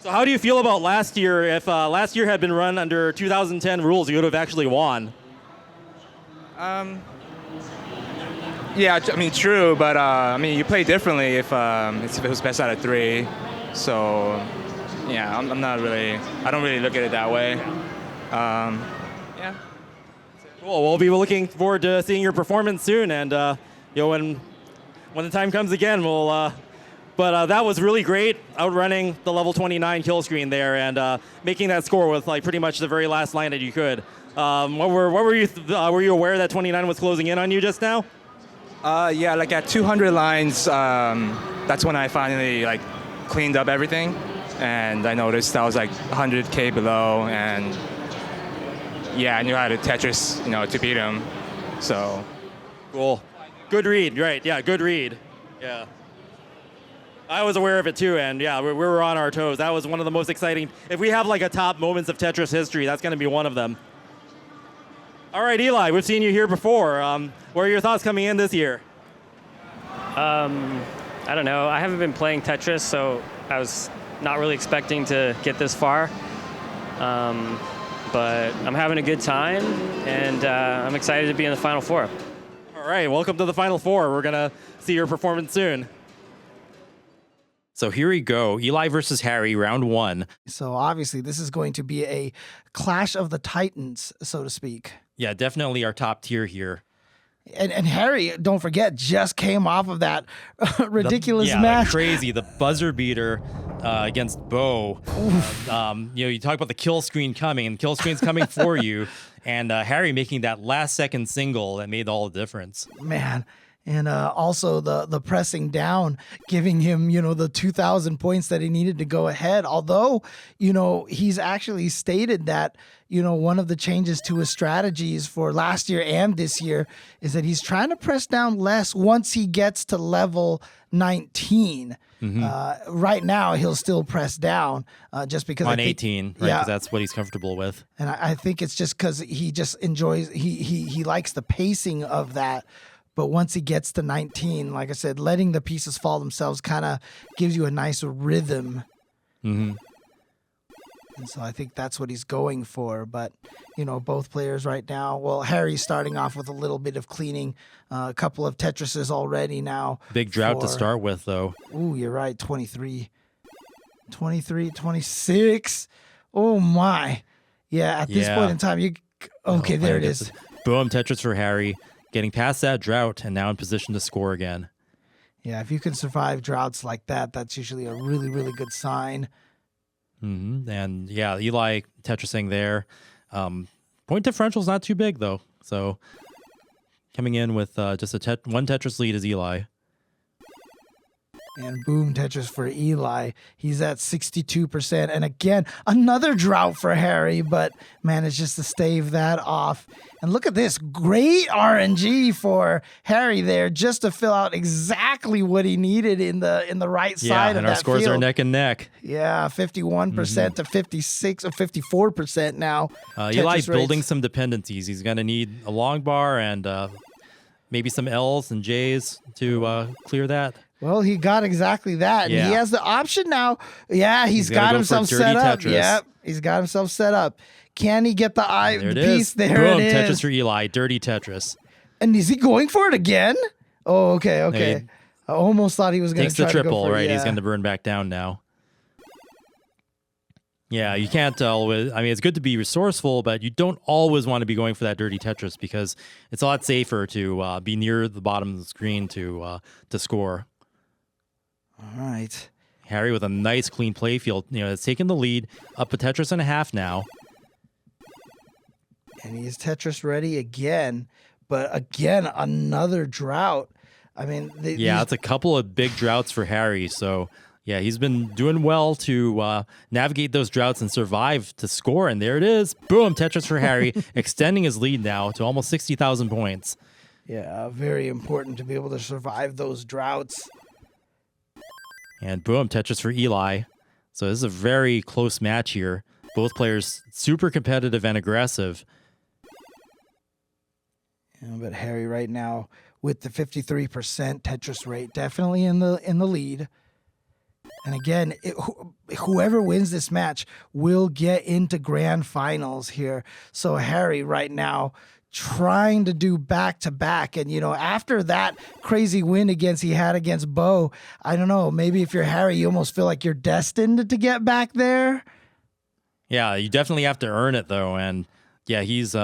So how do you feel about last year? If last year had been run under 2010 rules, you would have actually won. Yeah, I mean, true, but I mean, you play differently if it was best out of 3. So, yeah, I'm not really. I don't really look at it that way. Yeah. Cool. We'll be looking forward to seeing your performance soon, and when the time comes again, we'll. But that was really great, outrunning the level 29 kill screen there and making that score with like pretty much the very last line that you could. What were you? Were you aware that 29 was closing in on you just now? Yeah, like at 200 lines, that's when I finally like cleaned up everything, and I noticed I was like 100K below, and yeah, I knew how to Tetris, to beat him. So cool, good read, right? Yeah, good read. Yeah. I was aware of it too, and yeah, we were on our toes. That was one of the most exciting. If we have like a top moments of Tetris history, that's going to be one of them. All right, Eli, we've seen you here before. What are your thoughts coming in this year? I don't know. I haven't been playing Tetris, so I was not really expecting to get this far. But I'm having a good time, and I'm excited to be in the Final Four. All right, welcome to the Final Four. We're going to see your performance soon. So here we go. Eli versus Harry, round 1. So obviously this is going to be a clash of the titans, so to speak. Yeah, definitely our top tier here. And Harry, don't forget, just came off of that ridiculous match. Crazy. The buzzer beater against Bo. You talk about the kill screen coming, and kill screen's coming for you. And Harry making that last second single that made all the difference. Man. And also the pressing down, giving him, the 2,000 points that he needed to go ahead. Although, he's actually stated that, one of the changes to his strategies for last year and this year is that he's trying to press down less once he gets to level 19. Mm-hmm. Right now, he'll still press down just because on 18, right? Because that's what he's comfortable with. And I think it's just because he just enjoys, he likes the pacing of that. But once he gets to 19, like I said, letting the pieces fall themselves kind of gives you a nice rhythm. Mm-hmm. And so I think that's what he's going for. But, both players right now, well, Harry's starting off with a little bit of cleaning, a couple of Tetrises already now. Big drought to start with, though. Ooh, you're right, 23, 26. Oh, my. Yeah, at this point in time, there it is. Boom, Tetris for Harry. Getting past that drought and now in position to score again. Yeah, if you can survive droughts like that, that's usually a really, really good sign. Mm-hmm. And yeah, Eli Tetrising there. Point differential's not too big though. So coming in with just one Tetris lead is Eli. And boom, Tetris for Eli. He's at 62%. And again, another drought for Harry, but manages to stave that off. And look at this. Great RNG for Harry there just to fill out exactly what he needed in the right side of that field. Yeah, and our scores are neck and neck. Yeah, 51% to 56 or 54% now. Eli building some dependencies. He's going to need a long bar and maybe some L's and J's to clear that. Well, he got exactly that. Yeah. And he has the option now. Yeah, he's got himself set up. Tetris. Yep, he's got himself set up. Can he get the piece? There Boom, it is. Tetris for Eli. Dirty Tetris. And is he going for it again? Oh, okay. I almost thought he was going to try to go for it. Takes the triple, right? Yeah. He's going to burn back down now. Yeah, you can't always. I mean, it's good to be resourceful, but you don't always want to be going for that dirty Tetris because it's a lot safer to be near the bottom of the screen to score. All right. Harry with a nice clean play field. It's taken the lead up a Tetris and a half now. And he's Tetris ready again, but again, another drought. I mean, it's a couple of big droughts for Harry. So, yeah, he's been doing well to navigate those droughts and survive to score. And there it is. Boom, Tetris for Harry, extending his lead now to almost 60,000 points. Yeah, very important to be able to survive those droughts. And boom, Tetris for Eli. So this is a very close match here. Both players super competitive and aggressive. But Harry right now with the 53% Tetris rate, definitely in the lead. And again, whoever wins this match will get into grand finals here. So Harry right now trying to do back-to-back. And, after that crazy win he had against Bo, I don't know, maybe if you're Harry, you almost feel like you're destined to get back there. Yeah, you definitely have to earn it, though. And, yeah, he's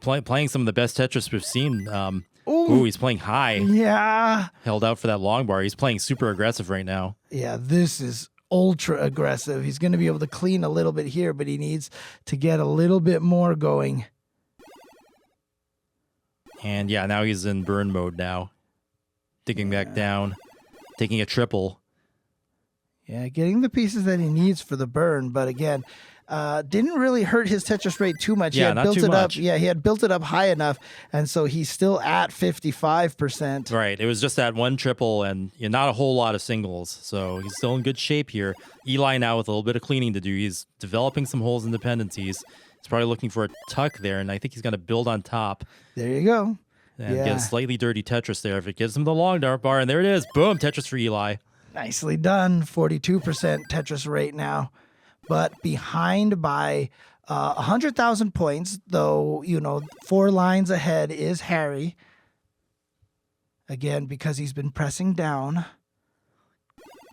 playing some of the best Tetris we've seen. He's playing high. Yeah. Held out for that long bar. He's playing super aggressive right now. Yeah, this is ultra aggressive. He's going to be able to clean a little bit here, but he needs to get a little bit more going. And yeah, now he's in burn mode now. Digging back down, taking a triple. Yeah, getting the pieces that he needs for the burn, but again, didn't really hurt his Tetris rate too much. Yeah, not too much. Yeah, he had built it up high enough, and so he's still at 55%. Right, it was just that one triple and not a whole lot of singles, so he's still in good shape here. Eli now with a little bit of cleaning to do. He's developing some holes and dependencies. He's probably looking for a tuck there, and I think he's going to build on top. There you go. And get a slightly dirty Tetris there. If it gives him the long dart bar, and there it is. Boom, Tetris for Eli. Nicely done. 42% Tetris rate now. But behind by 100,000 points, though, 4 lines ahead is Harry. Again, because he's been pressing down.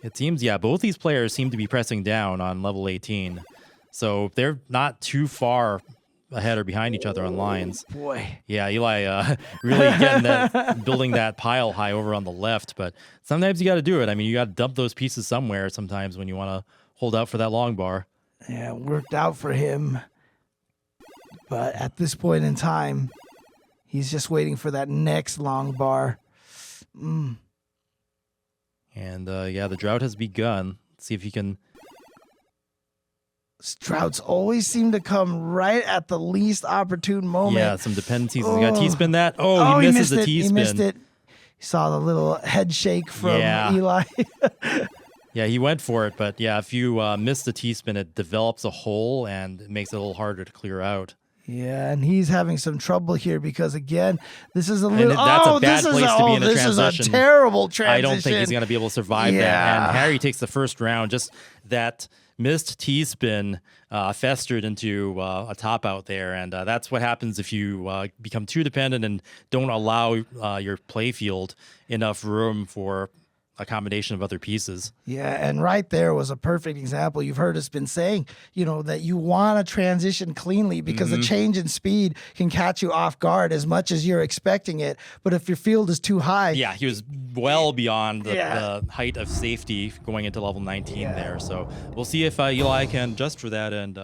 It seems, both these players seem to be pressing down on level 18. So they're not too far ahead or behind each other on lines. Boy. Yeah, Eli really building that pile high over on the left. But sometimes you got to do it. I mean, you got to dump those pieces somewhere sometimes when you want to hold out for that long bar. Yeah, worked out for him. But at this point in time, he's just waiting for that next long bar. And the drought has begun. Let's see if he can. Droughts always seem to come right at the least opportune moment. Yeah, some dependencies. He got T-spin that. He misses the T-spin. He missed it. He saw the little head shake from Eli. Yeah, he went for it, but if you miss the T-spin, it develops a hole and it makes it a little harder to clear out. Yeah, and he's having some trouble here because, again, this is a little... That's a bad place to be in a this transition. Is a terrible transition. I don't think he's going to be able to survive that. And Harry takes the first round. Just that missed T-spin festered into a top out there, and that's what happens if you become too dependent and don't allow your play field enough room for a combination of other pieces. Yeah, and right there was a perfect example. You've heard us been saying, that you want to transition cleanly because the change in speed can catch you off guard as much as you're expecting it. But if your field is too high... Yeah, he was well beyond the height of safety going into level 19 there. So we'll see if Eli can adjust for that and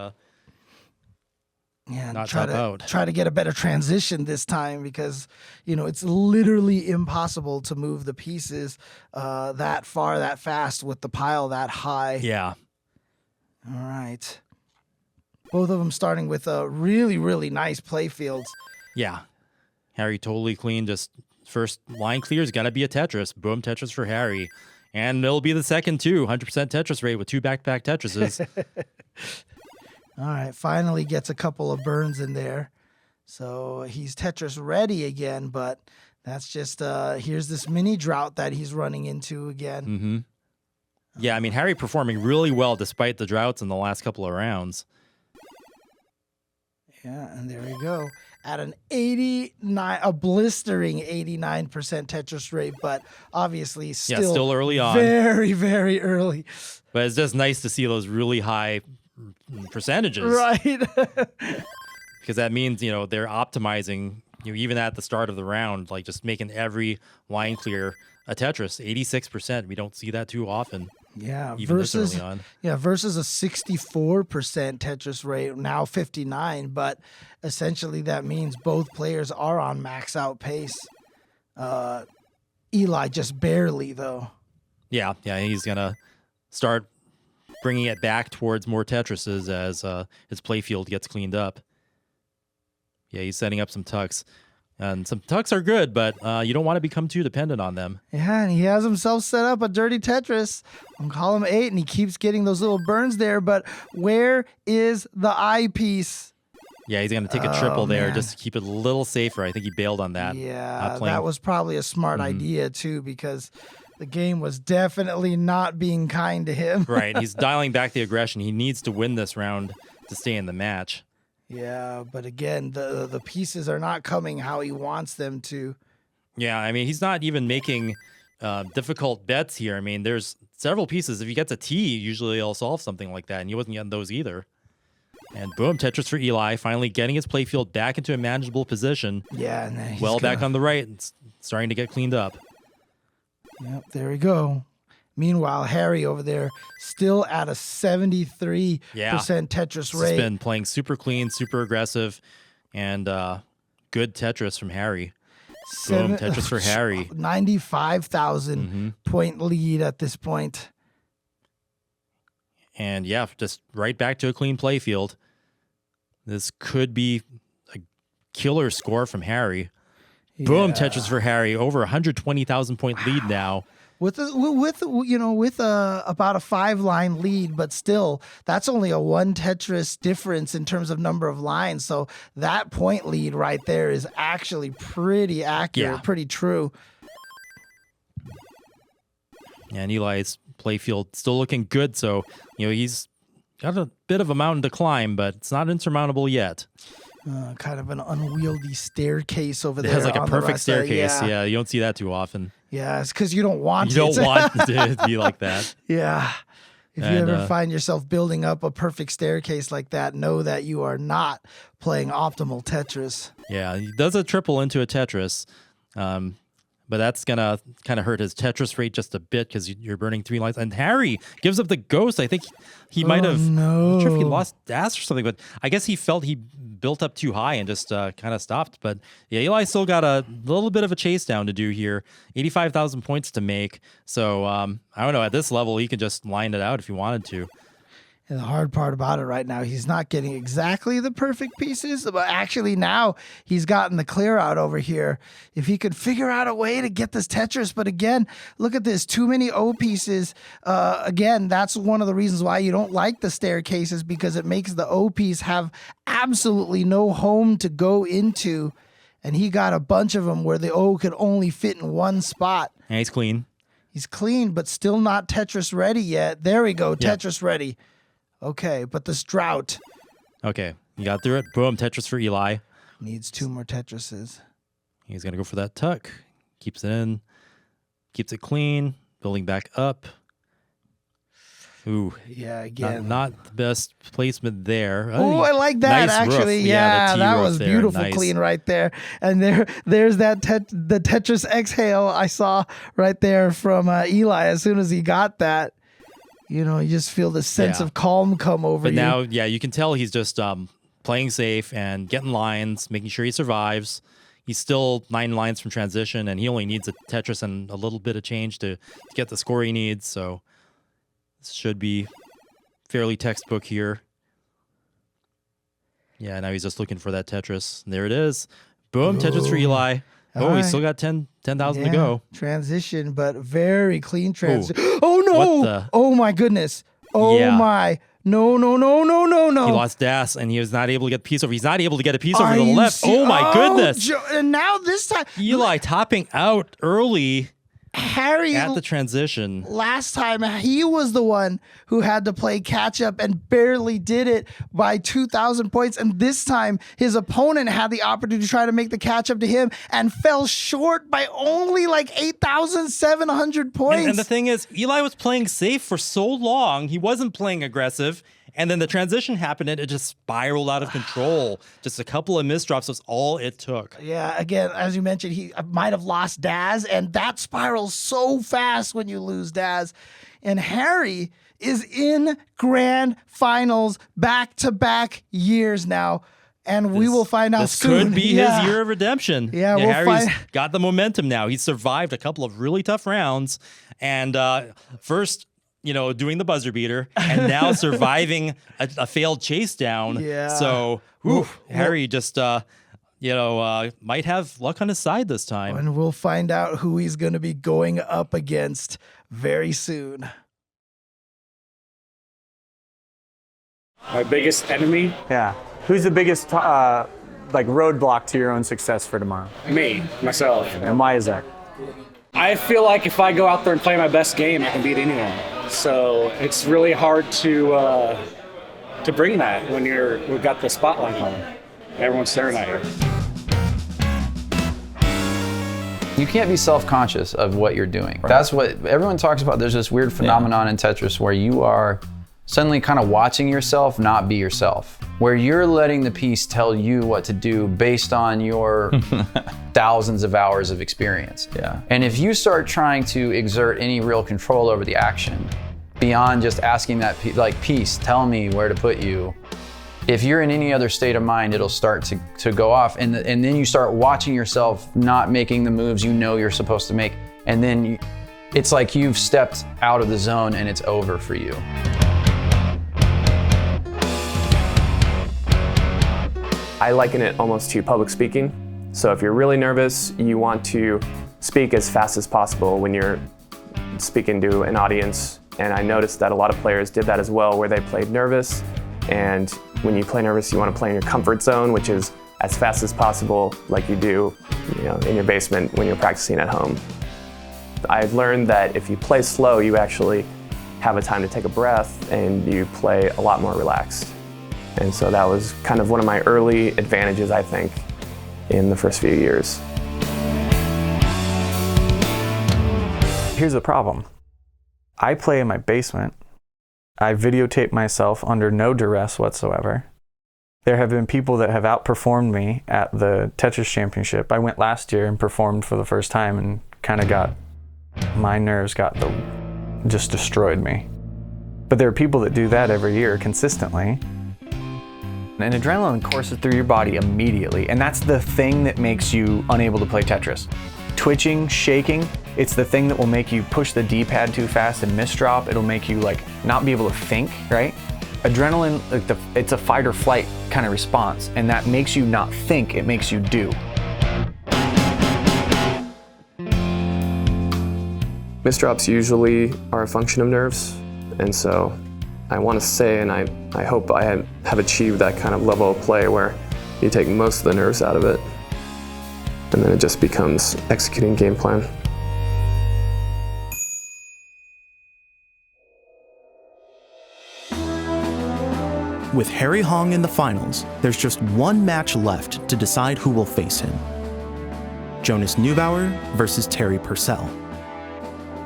not top out. Try to get a better transition this time because, it's literally impossible to move the pieces that far, that fast with the pile that high. Yeah. All right. Both of them starting with really, really nice play fields. Yeah. Harry totally clean. Just first line clear's got to be a Tetris. Boom, Tetris for Harry. And it'll be the second, too. 100% Tetris rate with 2 back-to-back Tetrises. All right, finally gets a couple of burns in there. So he's Tetris ready again, but that's just, here's this mini drought that he's running into again. Mm-hmm. Yeah, I mean, Harry performing really well despite the droughts in the last couple of rounds. Yeah, and there we go. At a blistering 89% Tetris rate, but obviously still early on. Very, very early. But it's just nice to see those really high percentages. Right. Because that means, they're optimizing even at the start of the round, like just making every line clear a Tetris, 86%. We don't see that too often. Yeah, even versus this early on. versus a 64% Tetris rate, now 59, but essentially that means both players are on max out pace. Eli just barely though. Yeah, he's gonna start bringing it back towards more Tetrises as his playfield gets cleaned up. Yeah, he's setting up some tucks. And some tucks are good, but you don't want to become too dependent on them. Yeah, and he has himself set up a dirty Tetris on column 8, and he keeps getting those little burns there, but where is the eyepiece? Yeah, he's going to take a triple there man. just to keep it a little safer. I think he bailed on that. Yeah, that was probably a smart idea, too, because the game was definitely not being kind to him. Right, he's dialing back the aggression. He needs to win this round to stay in the match. Yeah, but again, the pieces are not coming how he wants them to. Yeah, I mean, he's not even making difficult bets here. I mean, there's several pieces. If he gets a T, usually he'll solve something like that, and he wasn't getting those either. And boom, Tetris for Eli, finally getting his playfield back into a manageable position. Yeah, and then he's back on the right, and starting to get cleaned up. Yep, there we go. Meanwhile, Harry over there still at a 73% Tetris rate. He's been playing super clean, super aggressive, and good Tetris from Harry. Boom, Tetris for Harry. 95,000 point lead at this point. And yeah, just right back to a clean play field. This could be a killer score from Harry. Yeah. Boom, Tetris for Harry. Over 120,000 point lead now. With about a 5-line lead, but still, that's only a 1 Tetris difference in terms of number of lines. So that point lead right there is actually pretty accurate, pretty true. And Eli's playfield still looking good, so he's got a bit of a mountain to climb, but it's not insurmountable yet. Kind of an unwieldy staircase over there. It has like a perfect staircase. Yeah, you don't see that too often. Yeah, it's because you don't want You don't want it to be like that. Yeah. If you ever find yourself building up a perfect staircase like that, know that you are not playing optimal Tetris. Yeah, he does a triple into a Tetris, but that's going to kind of hurt his Tetris rate just a bit because you're burning 3 lines. And Harry gives up the ghost. I think he might have, I'm not sure if he lost dash or something, but I guess he felt he built up too high and just kind of stopped. But yeah, Eli still got a little bit of a chase down to do here. 85,000 points to make. So I don't know, at this level, he could just line it out if he wanted to. And the hard part about it right now, he's not getting exactly the perfect pieces, but actually now he's gotten the clear out over here. If he could figure out a way to get this Tetris, but again, look at this, too many O pieces. Again, that's one of the reasons why you don't like the staircases, because it makes the O piece have absolutely no home to go into. And he got a bunch of them where the O could only fit in one spot. And he's clean. He's clean, but still not Tetris ready yet. There we go, Tetris ready. Okay, but this drought. Okay, you got through it. Boom, Tetris for Eli. Needs 2 more Tetrises. He's going to go for that tuck. Keeps it in. Keeps it clean. Building back up. Ooh. Yeah, again. Not the best placement there. Oh, I like that, nice actually. Roof. Yeah, that was there. beautiful, Nice. clean right there. And there's that the Tetris exhale I saw right there from Eli as soon as he got that. You just feel the sense of calm come over you. But now, you can tell he's just playing safe and getting lines, making sure he survives. He's still 9 lines from transition, and he only needs a Tetris and a little bit of change to get the score he needs. So this should be fairly textbook here. Yeah, now he's just looking for that Tetris. There it is. Boom, Tetris for Eli. Oh, he's still got 10,000 to go. Transition, but very clean transition. Oh, no. What the? Oh, my goodness. Oh, my. No. He lost Das, and he was not able to get a piece over. He's not able to get a piece over to the left. Oh, my goodness. And now this time. Eli topping out early. Harry at the transition. Last time he was the one who had to play catch up and barely did it by 2,000 points. And this time his opponent had the opportunity to try to make the catch up to him and fell short by only like 8,700 points. And the thing is, Eli was playing safe for so long. He wasn't playing aggressive. And then the transition happened and it just spiraled out of control. Just a couple of misdrops was all it took. Yeah, again, as you mentioned, he might have lost Daz, and that spirals so fast when you lose Daz. And Harry is in grand finals back-to-back years now. And we will find out soon. This could be his year of redemption. Yeah, we'll Harry's find. got the momentum now. He survived a couple of really tough rounds. And first, doing the buzzer beater, and now surviving a failed chase down. Yeah. So, Harry just, might have luck on his side this time. And we'll find out who he's going to be going up against very soon. My biggest enemy? Yeah. Who's the biggest roadblock to your own success for tomorrow? Me, myself. And why is that? I feel like if I go out there and play my best game, I can beat anyone. So it's really hard to bring that when we've got the spotlight on. Everyone's staring at you. You can't be self-conscious of what you're doing. Right. That's what everyone talks about. There's this weird phenomenon in Tetris where you are suddenly kind of watching yourself not be yourself, where you're letting the piece tell you what to do based on your thousands of hours of experience. Yeah. And if you start trying to exert any real control over the action beyond just asking that piece, tell me where to put you, if you're in any other state of mind, it'll start to go off. And then you start watching yourself not making the moves you know you're supposed to make. And then it's like you've stepped out of the zone and it's over for you. I liken it almost to public speaking. So if you're really nervous, you want to speak as fast as possible when you're speaking to an audience. And I noticed that a lot of players did that as well, where they played nervous. And when you play nervous, you want to play in your comfort zone, which is as fast as possible, like you do, in your basement when you're practicing at home. I've learned that if you play slow, you actually have a time to take a breath and you play a lot more relaxed. And so that was kind of one of my early advantages, I think, in the first few years. Here's the problem. I play in my basement. I videotape myself under no duress whatsoever. There have been people that have outperformed me at the Tetris Championship. I went last year and performed for the first time and kind of my nerves just destroyed me. But there are people that do that every year consistently. And adrenaline courses through your body immediately, and that's the thing that makes you unable to play Tetris. Twitching, shaking, it's the thing that will make you push the D-pad too fast and misdrop. It'll make you not be able to think, right? Adrenaline, it's a fight or flight kind of response, and that makes you not think, it makes you do. Misdrops usually are a function of nerves, and so I want to say, and I hope I have achieved that kind of level of play where you take most of the nerves out of it, and then it just becomes executing game plan. With Harry Hong in the finals, there's just one match left to decide who will face him. Jonas Neubauer versus Terry Purcell.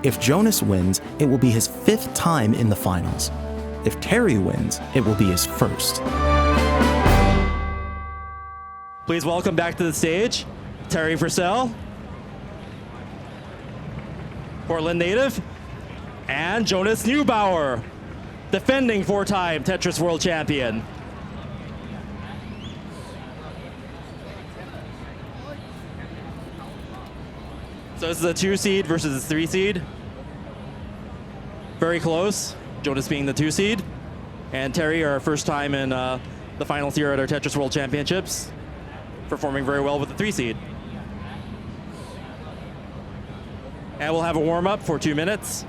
If Jonas wins, it will be his 5th time in the finals. If Terry wins, it will be his first. Please welcome back to the stage, Terry Purcell, Portland native, and Jonas Neubauer, defending 4-time Tetris World Champion. So this is a 2 seed versus a 3 seed. Very close. Jonas being the 2 seed, and Terry, our first time in the finals here at our Tetris World Championships, performing very well with the 3 seed. And we'll have a warm-up for 2 minutes.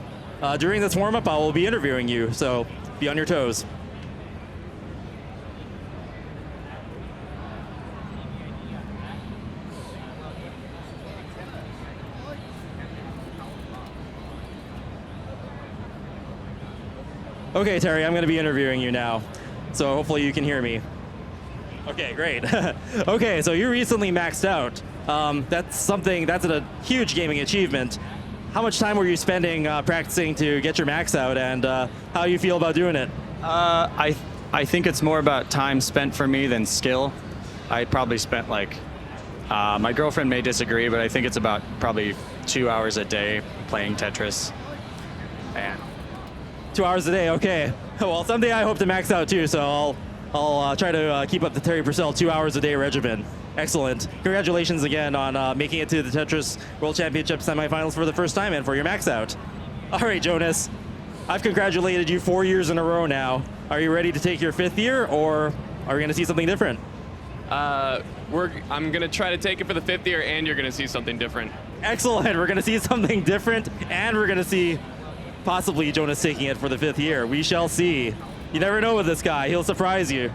During this warm-up, I will be interviewing you, so be on your toes. Okay, Terry, I'm going to be interviewing you now, so hopefully you can hear me. Okay, great. Okay, so you recently maxed out. That's a huge gaming achievement. How much time were you spending practicing to get your max out, and how do you feel about doing it? I I think it's more about time spent for me than skill. I probably spent like, my girlfriend may disagree, but I think it's about probably 2 hours a day playing Tetris. And 2 hours a day, okay. Well, someday I hope to max out too, so I'll try to keep up the Terry Purcell 2 hours a day regimen. Excellent. Congratulations again on making it to the Tetris World Championship semifinals for the first time and for your max out. All right, Jonas, I've congratulated you 4 years in a row now. Are you ready to take your 5th year, or are we going to see something different? I'm going to try to take it for the 5th year, and you're going to see something different. Excellent. We're going to see something different, and we're going to see possibly Jonas taking it for the 5th year. We shall see. You never know with this guy. He'll surprise you.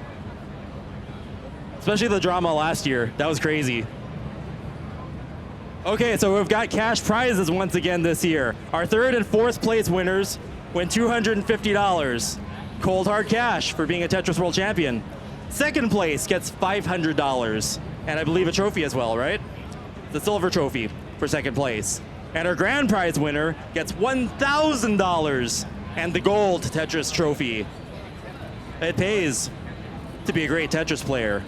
Especially the drama last year. That was crazy. Okay, so we've got cash prizes once again this year. Our 3rd and 4th place winners win $250. Cold hard cash for being a Tetris World Champion. 2nd place gets $500. And I believe a trophy as well, right? The silver trophy for 2nd place. And our grand prize winner gets $1,000 and the gold Tetris trophy. It pays to be a great Tetris player.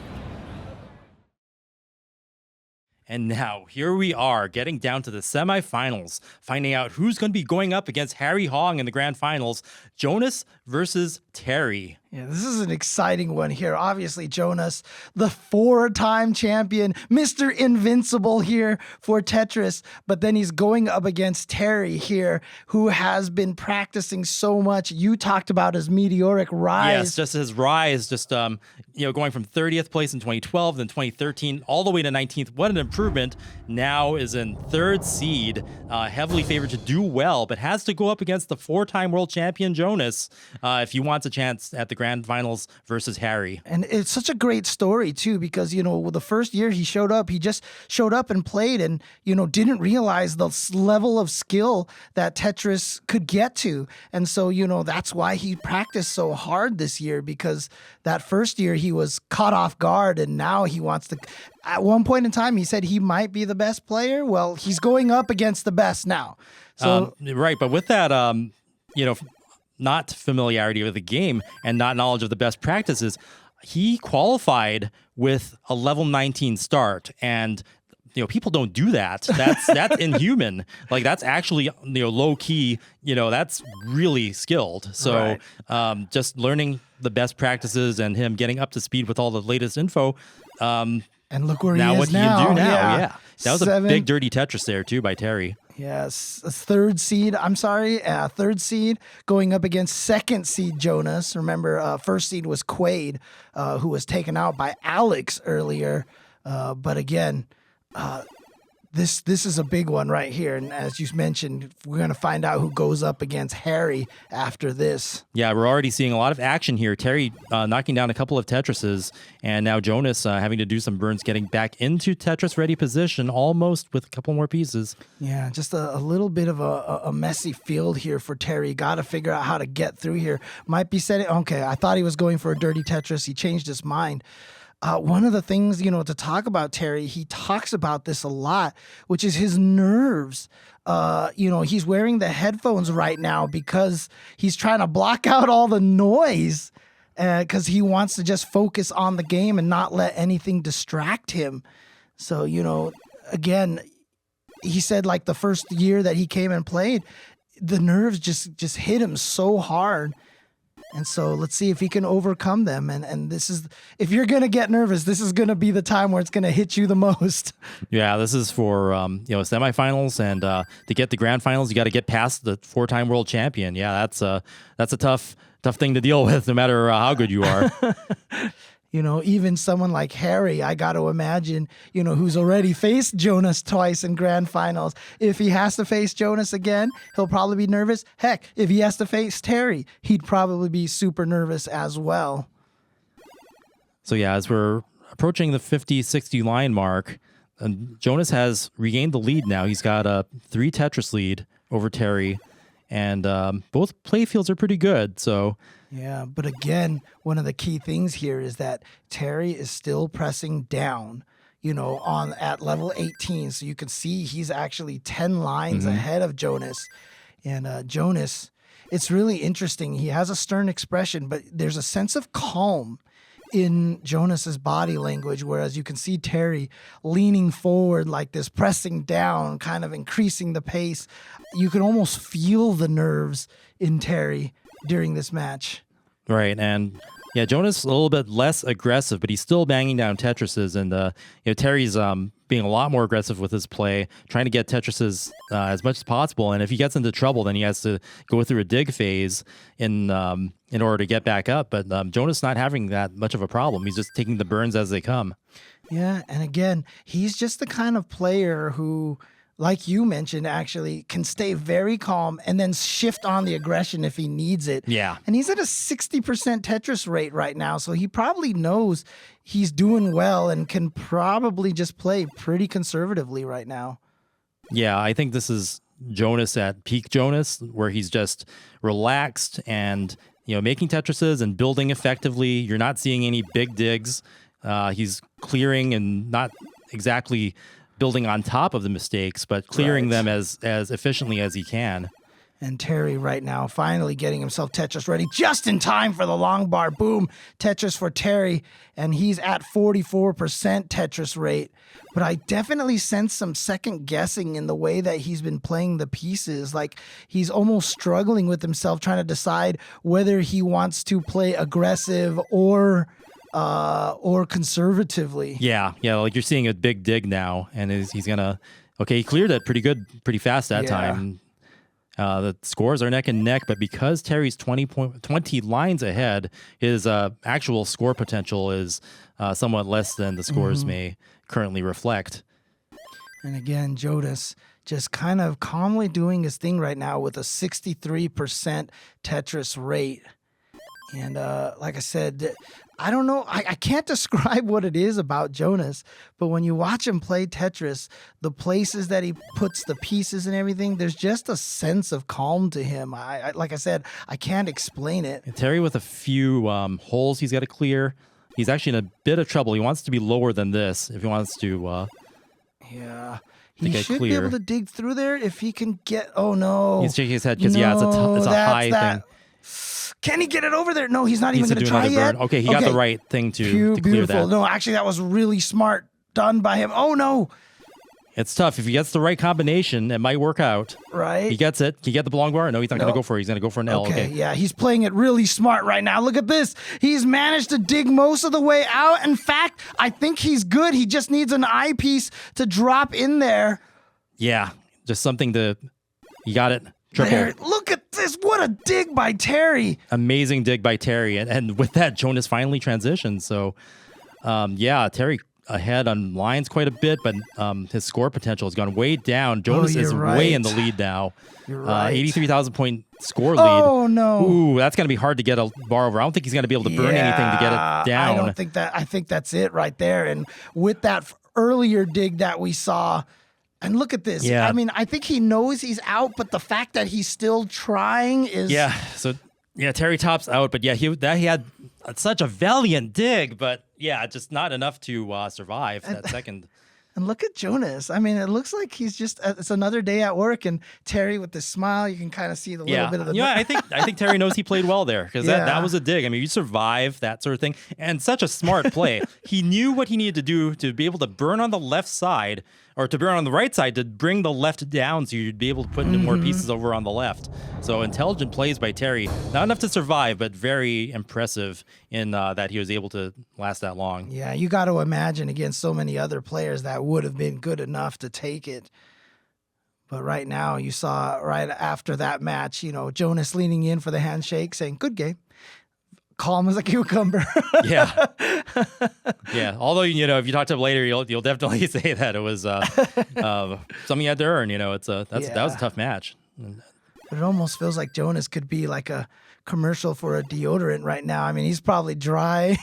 And now, here we are, getting down to the semifinals, finding out who's going to be going up against Harry Hong in the grand finals. Jonas versus Terry. Yeah, this is an exciting one here. Obviously, Jonas, the 4-time champion, Mr. Invincible here for Tetris. But then he's going up against Terry here, who has been practicing so much. You talked about his meteoric rise. Yes, just his rise, going from 30th place in 2012, then 2013, all the way to 19th. What an improvement. Now is in 3rd seed, heavily favored to do well, but has to go up against the 4-time world champion Jonas if he wants a chance at the grand finals versus Harry. And it's such a great story too, because, the first year he showed up, he just showed up and played and, didn't realize the level of skill that Tetris could get to. And so, that's why he practiced so hard this year, because that first year he was caught off guard and now he wants to. At one point in time, he said he might be the best player. Well, he's going up against the best now. So right, but with that, not familiarity with the game and not knowledge of the best practices, he qualified with a level 19 start, and people don't do that. That's inhuman. Like, that's actually low key. That's really skilled. So right. Just learning the best practices and him getting up to speed with all the latest info. And look where now he what is he now. can do now. Yeah. That was a big dirty Tetris there too by Terry. Yes, a 3rd seed. 3rd seed going up against 2nd seed Jonas. Remember, 1st seed was Quaid, who was taken out by Alex earlier. But again, this is a big one right here. And as you mentioned, we're going to find out who goes up against Harry after this. Yeah, we're already seeing a lot of action here. Terry knocking down a couple of Tetrises, and now Jonas having to do some burns, getting back into Tetris-ready position, almost with a couple more pieces. Yeah, just a little bit of a messy field here for Terry. Got to figure out how to get through here. Might be setting. Okay, I thought he was going for a dirty Tetris. He changed his mind. One of the things, to talk about Terry, he talks about this a lot, which is his nerves. He's wearing the headphones right now because he's trying to block out all the noise because he wants to just focus on the game and not let anything distract him. So, again, he said like the first year that he came and played, the nerves just hit him so hard. And so let's see if he can overcome them. And this is, if you're going to get nervous, this is going to be the time where it's going to hit you the most. Yeah, this is for, semifinals. And to get the grand finals, you got to get past the 4-time world champion. Yeah, that's a tough thing to deal with, no matter how good you are. Even someone like Harry, I got to imagine, who's already faced Jonas twice in grand finals. If he has to face Jonas again, he'll probably be nervous. Heck, if he has to face Terry, he'd probably be super nervous as well. So yeah, as we're approaching the 50-60 line mark, Jonas has regained the lead now. He's got a 3 Tetris lead over Terry, and both playfields are pretty good, so... Yeah, but again, one of the key things here is that Terry is still pressing down, at level 18. So you can see he's actually 10 lines ahead of Jonas. And Jonas, it's really interesting. He has a stern expression, but there's a sense of calm in Jonas's body language, whereas you can see Terry leaning forward like this, pressing down, kind of increasing the pace. You can almost feel the nerves in Terry during this match. Right, and yeah, Jonas a little bit less aggressive, but he's still banging down Tetrises, and Terry's being a lot more aggressive with his play, trying to get Tetrises as much as possible. And if he gets into trouble, then he has to go through a dig phase in order to get back up. But Jonas not having that much of a problem. He's just taking the burns as they come. Yeah, and again, he's just the kind of player who, like you mentioned, actually can stay very calm and then shift on the aggression if he needs it. Yeah. And he's at a 60% Tetris rate right now, so he probably knows he's doing well and can probably just play pretty conservatively right now. Yeah, I think this is Jonas at peak Jonas, where he's just relaxed and making Tetrises and building effectively. You're not seeing any big digs. He's clearing and not exactly building on top of the mistakes, but clearing them as efficiently as he can. And Terry right now finally getting himself Tetris ready just in time for the long bar. Boom, Tetris for Terry, and he's at 44% Tetris rate. But I definitely sense some second guessing in the way that he's been playing the pieces. Like he's almost struggling with himself, trying to decide whether he wants to play aggressive or conservatively. Yeah, like you're seeing a big dig now, and he's gonna. Okay, he cleared it pretty fast that time. The scores are neck and neck, but because Terry's 20 lines ahead, his actual score potential is somewhat less than the scores may currently reflect. And again, Jonas just kind of calmly doing his thing right now with a 63% Tetris rate. And like I said, I don't know. I can't describe what it is about Jonas, but when you watch him play Tetris, the places that he puts the pieces and everything, there's just a sense of calm to him. Like I said, I can't explain it. And Terry with a few holes he's got to clear. He's actually in a bit of trouble. He wants to be lower than this if he wants to. He should be able to dig through there if he can get. Oh no! He's shaking his head because it's a high thing. Can he get it over there? No, he's not even going to try yet. Okay, he got the right thing to clear that. No, actually, that was really smart done by him. Oh, no. It's tough. If he gets the right combination, it might work out. Right. He gets it. Can you get the long bar? No, he's not going to go for it. He's going to go for an L. Okay. Yeah, he's playing it really smart right now. Look at this. He's managed to dig most of the way out. In fact, I think he's good. He just needs an eyepiece to drop in there. Yeah, just something to... You got it. Triple. There, look at this. What a dig by Terry. Amazing dig by Terry. And with that, Jonas finally transitioned. So, Terry ahead on lines quite a bit, but his score potential has gone way down. Jonas is way in the lead now. You're right. 83,000 point score lead. Oh, no. Ooh, that's going to be hard to get a bar over. I don't think he's going to be able to burn anything to get it down. I think that's it right there. And with that earlier dig that we saw, and look at this. Yeah. I mean, I think he knows he's out, but the fact that he's still trying is... Yeah, so, Terry tops out, but he had such a valiant dig, but, just not enough to survive that second. And look at Jonas. I mean, it looks like he's just... it's another day at work, and Terry with this smile, you can kind of see the little bit of the... Yeah, I think Terry knows he played well there, because that was a dig. I mean, you survive that sort of thing, and such a smart play. He knew what he needed to do to be able to burn on the left side, or to burn on the right side to bring the left down so you'd be able to put more pieces over on the left. So intelligent plays by Terry. Not enough to survive, but very impressive in that he was able to last that long. Yeah, you got to imagine against so many other players that would have been good enough to take it. But right now, you saw right after that match, Jonas leaning in for the handshake saying, "Good game." Calm as a cucumber. Yeah. Although, if you talk to him later, you'll definitely say that it was something you had to earn. That was a tough match. But it almost feels like Jonas could be like a commercial for a deodorant right now. I mean, he's probably dry,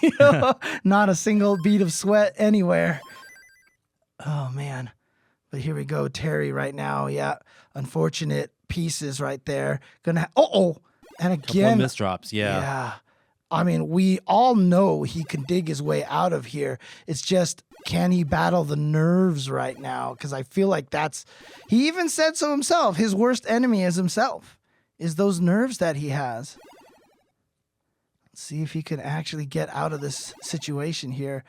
not a single bead of sweat anywhere. Oh, man. But here we go. Terry right now. Yeah. Unfortunate pieces right there. And again. Couple of misdrops. Yeah. I mean, we all know he can dig his way out of here. It's just, can he battle the nerves right now? Because I feel like he even said so himself. His worst enemy is himself. is those nerves that he has. Let's see if he can actually get out of this situation here.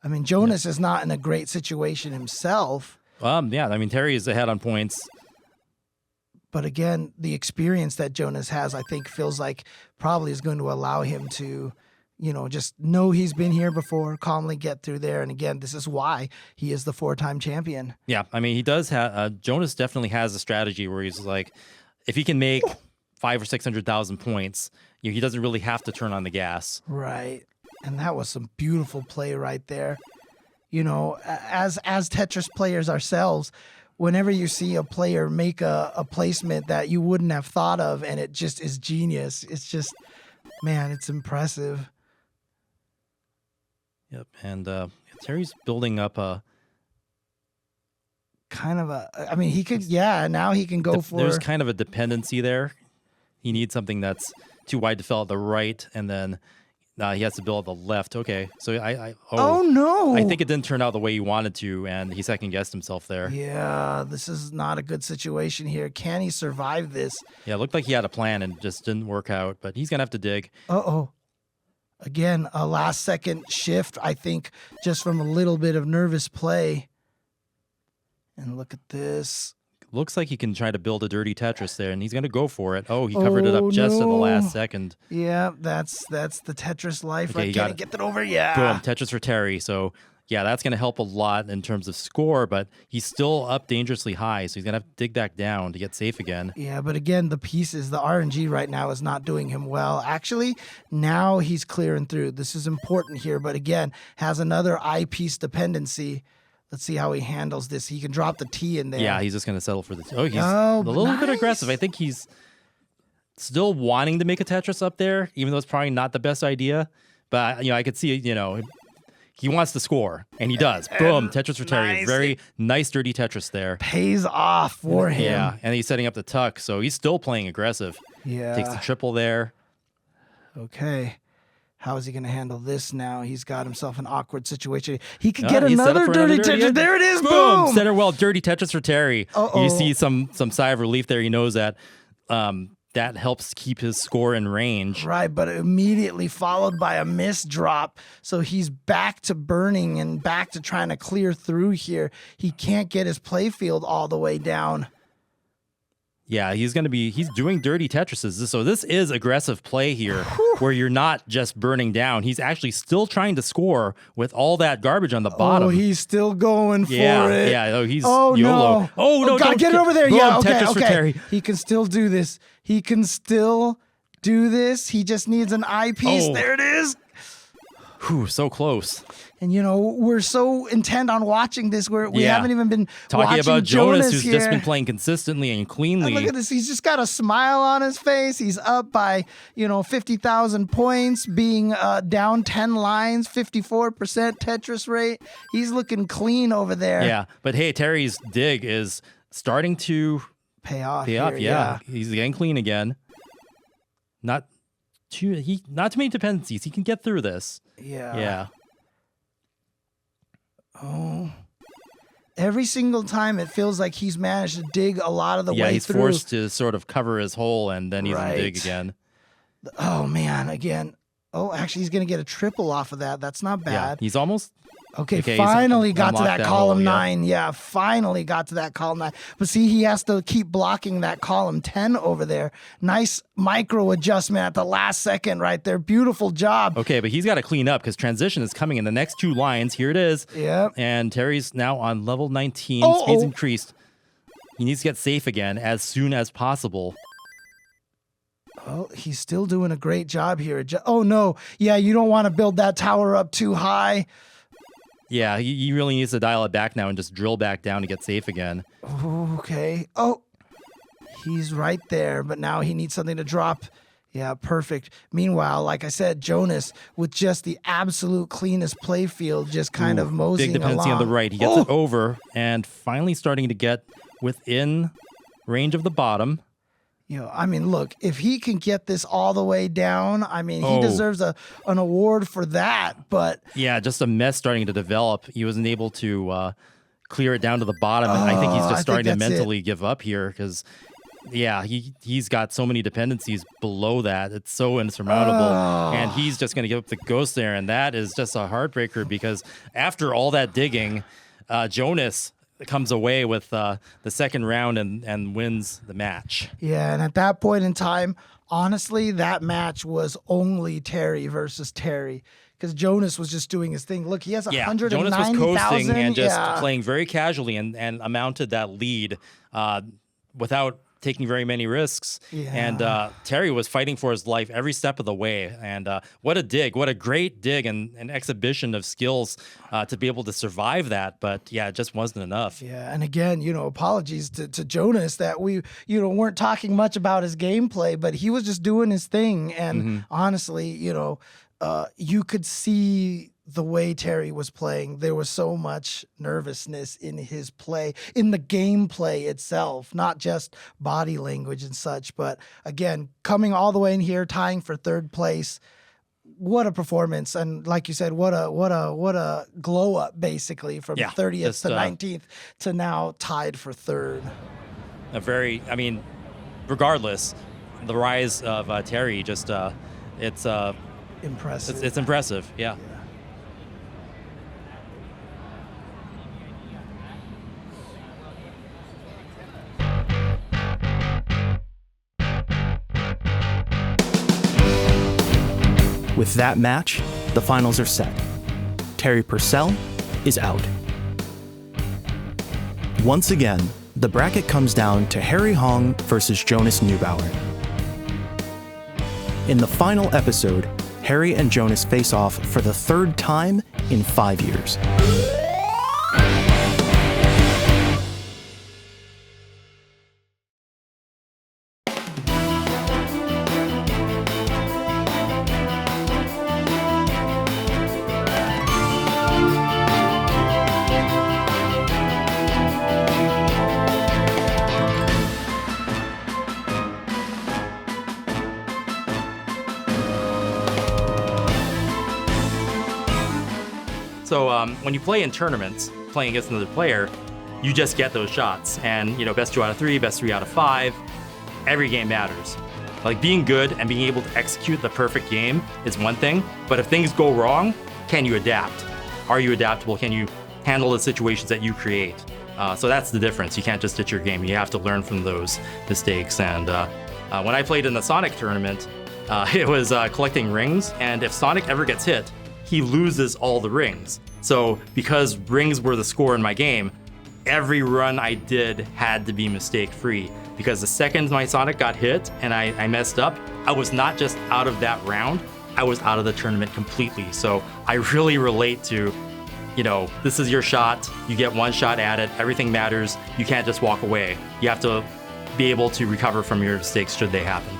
I mean, Jonas is not in a great situation himself. Yeah, I mean, Terry is ahead on points. But again, the experience that Jonas has, I think, feels like probably is going to allow him to, just know he's been here before, calmly get through there. And again, this is why he is the 4-time champion. Yeah, I mean, he does have, Jonas definitely has a strategy where he's like, if he can make 500,000 or 600,000 points, he doesn't really have to turn on the gas. Right. And that was some beautiful play right there. As Tetris players ourselves, whenever you see a player make a placement that you wouldn't have thought of and it just is genius, it's just, man, it's impressive. Yep, and Terry's building up a... Kind of he could, now he can go for... There's kind of a dependency there. He needs something that's too wide to fill at the right, and then he has to build at the left. Okay, so oh no! I think it didn't turn out the way he wanted to, and he second-guessed himself there. Yeah, this is not a good situation here. Can he survive this? Yeah, it looked like he had a plan and just didn't work out, but he's going to have to dig. Uh-oh. Again, a last-second shift, I think, just from a little bit of nervous play. And look at this. Looks like he can try to build a dirty Tetris there, and he's going to go for it. Oh, he covered it up just at the last second. Yeah, that's the Tetris life. Okay, can he get that over? Yeah. Boom, Tetris for Terry. So, yeah, that's going to help a lot in terms of score, but he's still up dangerously high, so he's going to have to dig back down to get safe again. Yeah, but again, the RNG right now is not doing him well. Actually, now he's clearing through. This is important here, but again, has another eyepiece dependency. Let's see how he handles this. He can drop the T in there. Yeah, he's just going to settle for the T. Oh, he's a little bit aggressive. I think he's still wanting to make a Tetris up there, even though it's probably not the best idea. But, I could see, he wants to score, and he does. Boom, Tetris for Terry. Nice. Very nice, dirty Tetris there. Pays off for him. Yeah, and he's setting up the tuck, so he's still playing aggressive. Yeah. Takes the triple there. Okay. How is he going to handle this now? He's got himself an awkward situation. He could get another dirty Tetris. There it is. Boom. Center well, dirty Tetris for Terry. Uh-oh. You see some sigh of relief there. He knows that that helps keep his score in range. Right, but immediately followed by a miss drop. So he's back to burning and back to trying to clear through here. He can't get his playfield all the way down. Yeah, he's doing dirty Tetrises. So this is aggressive play here where you're not just burning down. He's actually still trying to score with all that garbage on the bottom. Oh, he's still going for it. Yeah, he's YOLO. No. Oh, no, God, get it over there. Boom, Yeah, okay, Tetris for Terry. He can still do this. He just needs an eyepiece. Oh. There it is. Whew, so close. And, we're so intent on watching this where we haven't even been talking watching about Jonas, who's here. just been playing consistently and cleanly. And look at this. He's just got a smile on his face. He's up by, 50,000 points, being down 10 lines, 54% Tetris rate. He's looking clean over there. Yeah, but hey, Terry's dig is starting to pay off. Yeah. He's getting clean again. Not too many dependencies. He can get through this. Yeah. Oh. Every single time it feels like he's managed to dig a lot of the way through. Yeah, he's forced to sort of cover his hole, and then he's going to dig again. Oh, man, again. Oh, actually, he's going to get a triple off of that. That's not bad. Yeah, he's almost... Okay, finally got to that column 9. Yeah, finally got to that column 9. But see, he has to keep blocking that column 10 over there. Nice micro adjustment at the last second right there. Beautiful job. Okay, but he's got to clean up because transition is coming in the next 2 lines. Here it is. Yep. And Terry's now on level 19. Oh, Speed's increased. He needs to get safe again as soon as possible. Oh, he's still doing a great job here. Oh, no. Yeah, you don't want to build that tower up too high. Yeah, he really needs to dial it back now and just drill back down to get safe again. Okay. Oh, he's right there, but now he needs something to drop. Yeah, perfect. Meanwhile, like I said, Jonas, with just the absolute cleanest play field, just kind of moseying big dependency along. On the right. He gets it over and finally starting to get within range of the bottom. Look, if he can get this all the way down, he deserves an award for that. But yeah, just a mess starting to develop. He wasn't able to clear it down to the bottom. And I think he's just starting to mentally give up here because yeah, he's got so many dependencies below that. It's so insurmountable. And he's just going to give up the ghost there. And that is just a heartbreaker because after all that digging, Jonas comes away with the second round and wins the match. Yeah, and at that point in time, honestly, that match was only Terry versus Terry. Because Jonas was just doing his thing. Look, he has 190,000. Jonas was coasting and just playing very casually and amounted that lead without taking very many risks. Yeah. And Terry was fighting for his life every step of the way. And what a dig, what a great dig and an exhibition of skills to be able to survive that. But yeah, it just wasn't enough. Yeah, and again, apologies to Jonas that we, weren't talking much about his gameplay, but he was just doing his thing. And honestly, you could see the way Terry was playing. There was so much nervousness in his play, in the gameplay itself, not just body language and such. But again, coming all the way in here, tying for third place. What a performance. And like you said, what a glow up basically from 30th to 19th to now tied for third. Regardless, the rise of Terry just it's impressive. It's impressive, yeah. With that match, the finals are set. Terry Purcell is out. Once again, the bracket comes down to Harry Hong versus Jonas Neubauer. In the final episode, Harry and Jonas face off for the third time in 5 years. So when you play in tournaments, playing against another player, you just get those shots. And, best 2 out of 3, best 3 out of 5, every game matters. Like being good and being able to execute the perfect game is one thing, but if things go wrong, can you adapt? Are you adaptable? Can you handle the situations that you create? So that's the difference. You can't just ditch your game. You have to learn from those mistakes. And when I played in the Sonic tournament, it was collecting rings, and if Sonic ever gets hit, he loses all the rings. So because rings were the score in my game, every run I did had to be mistake-free. Because the second my Sonic got hit and I messed up, I was not just out of that round, I was out of the tournament completely. So I really relate to, this is your shot, you get one shot at it, everything matters, you can't just walk away. You have to be able to recover from your mistakes should they happen.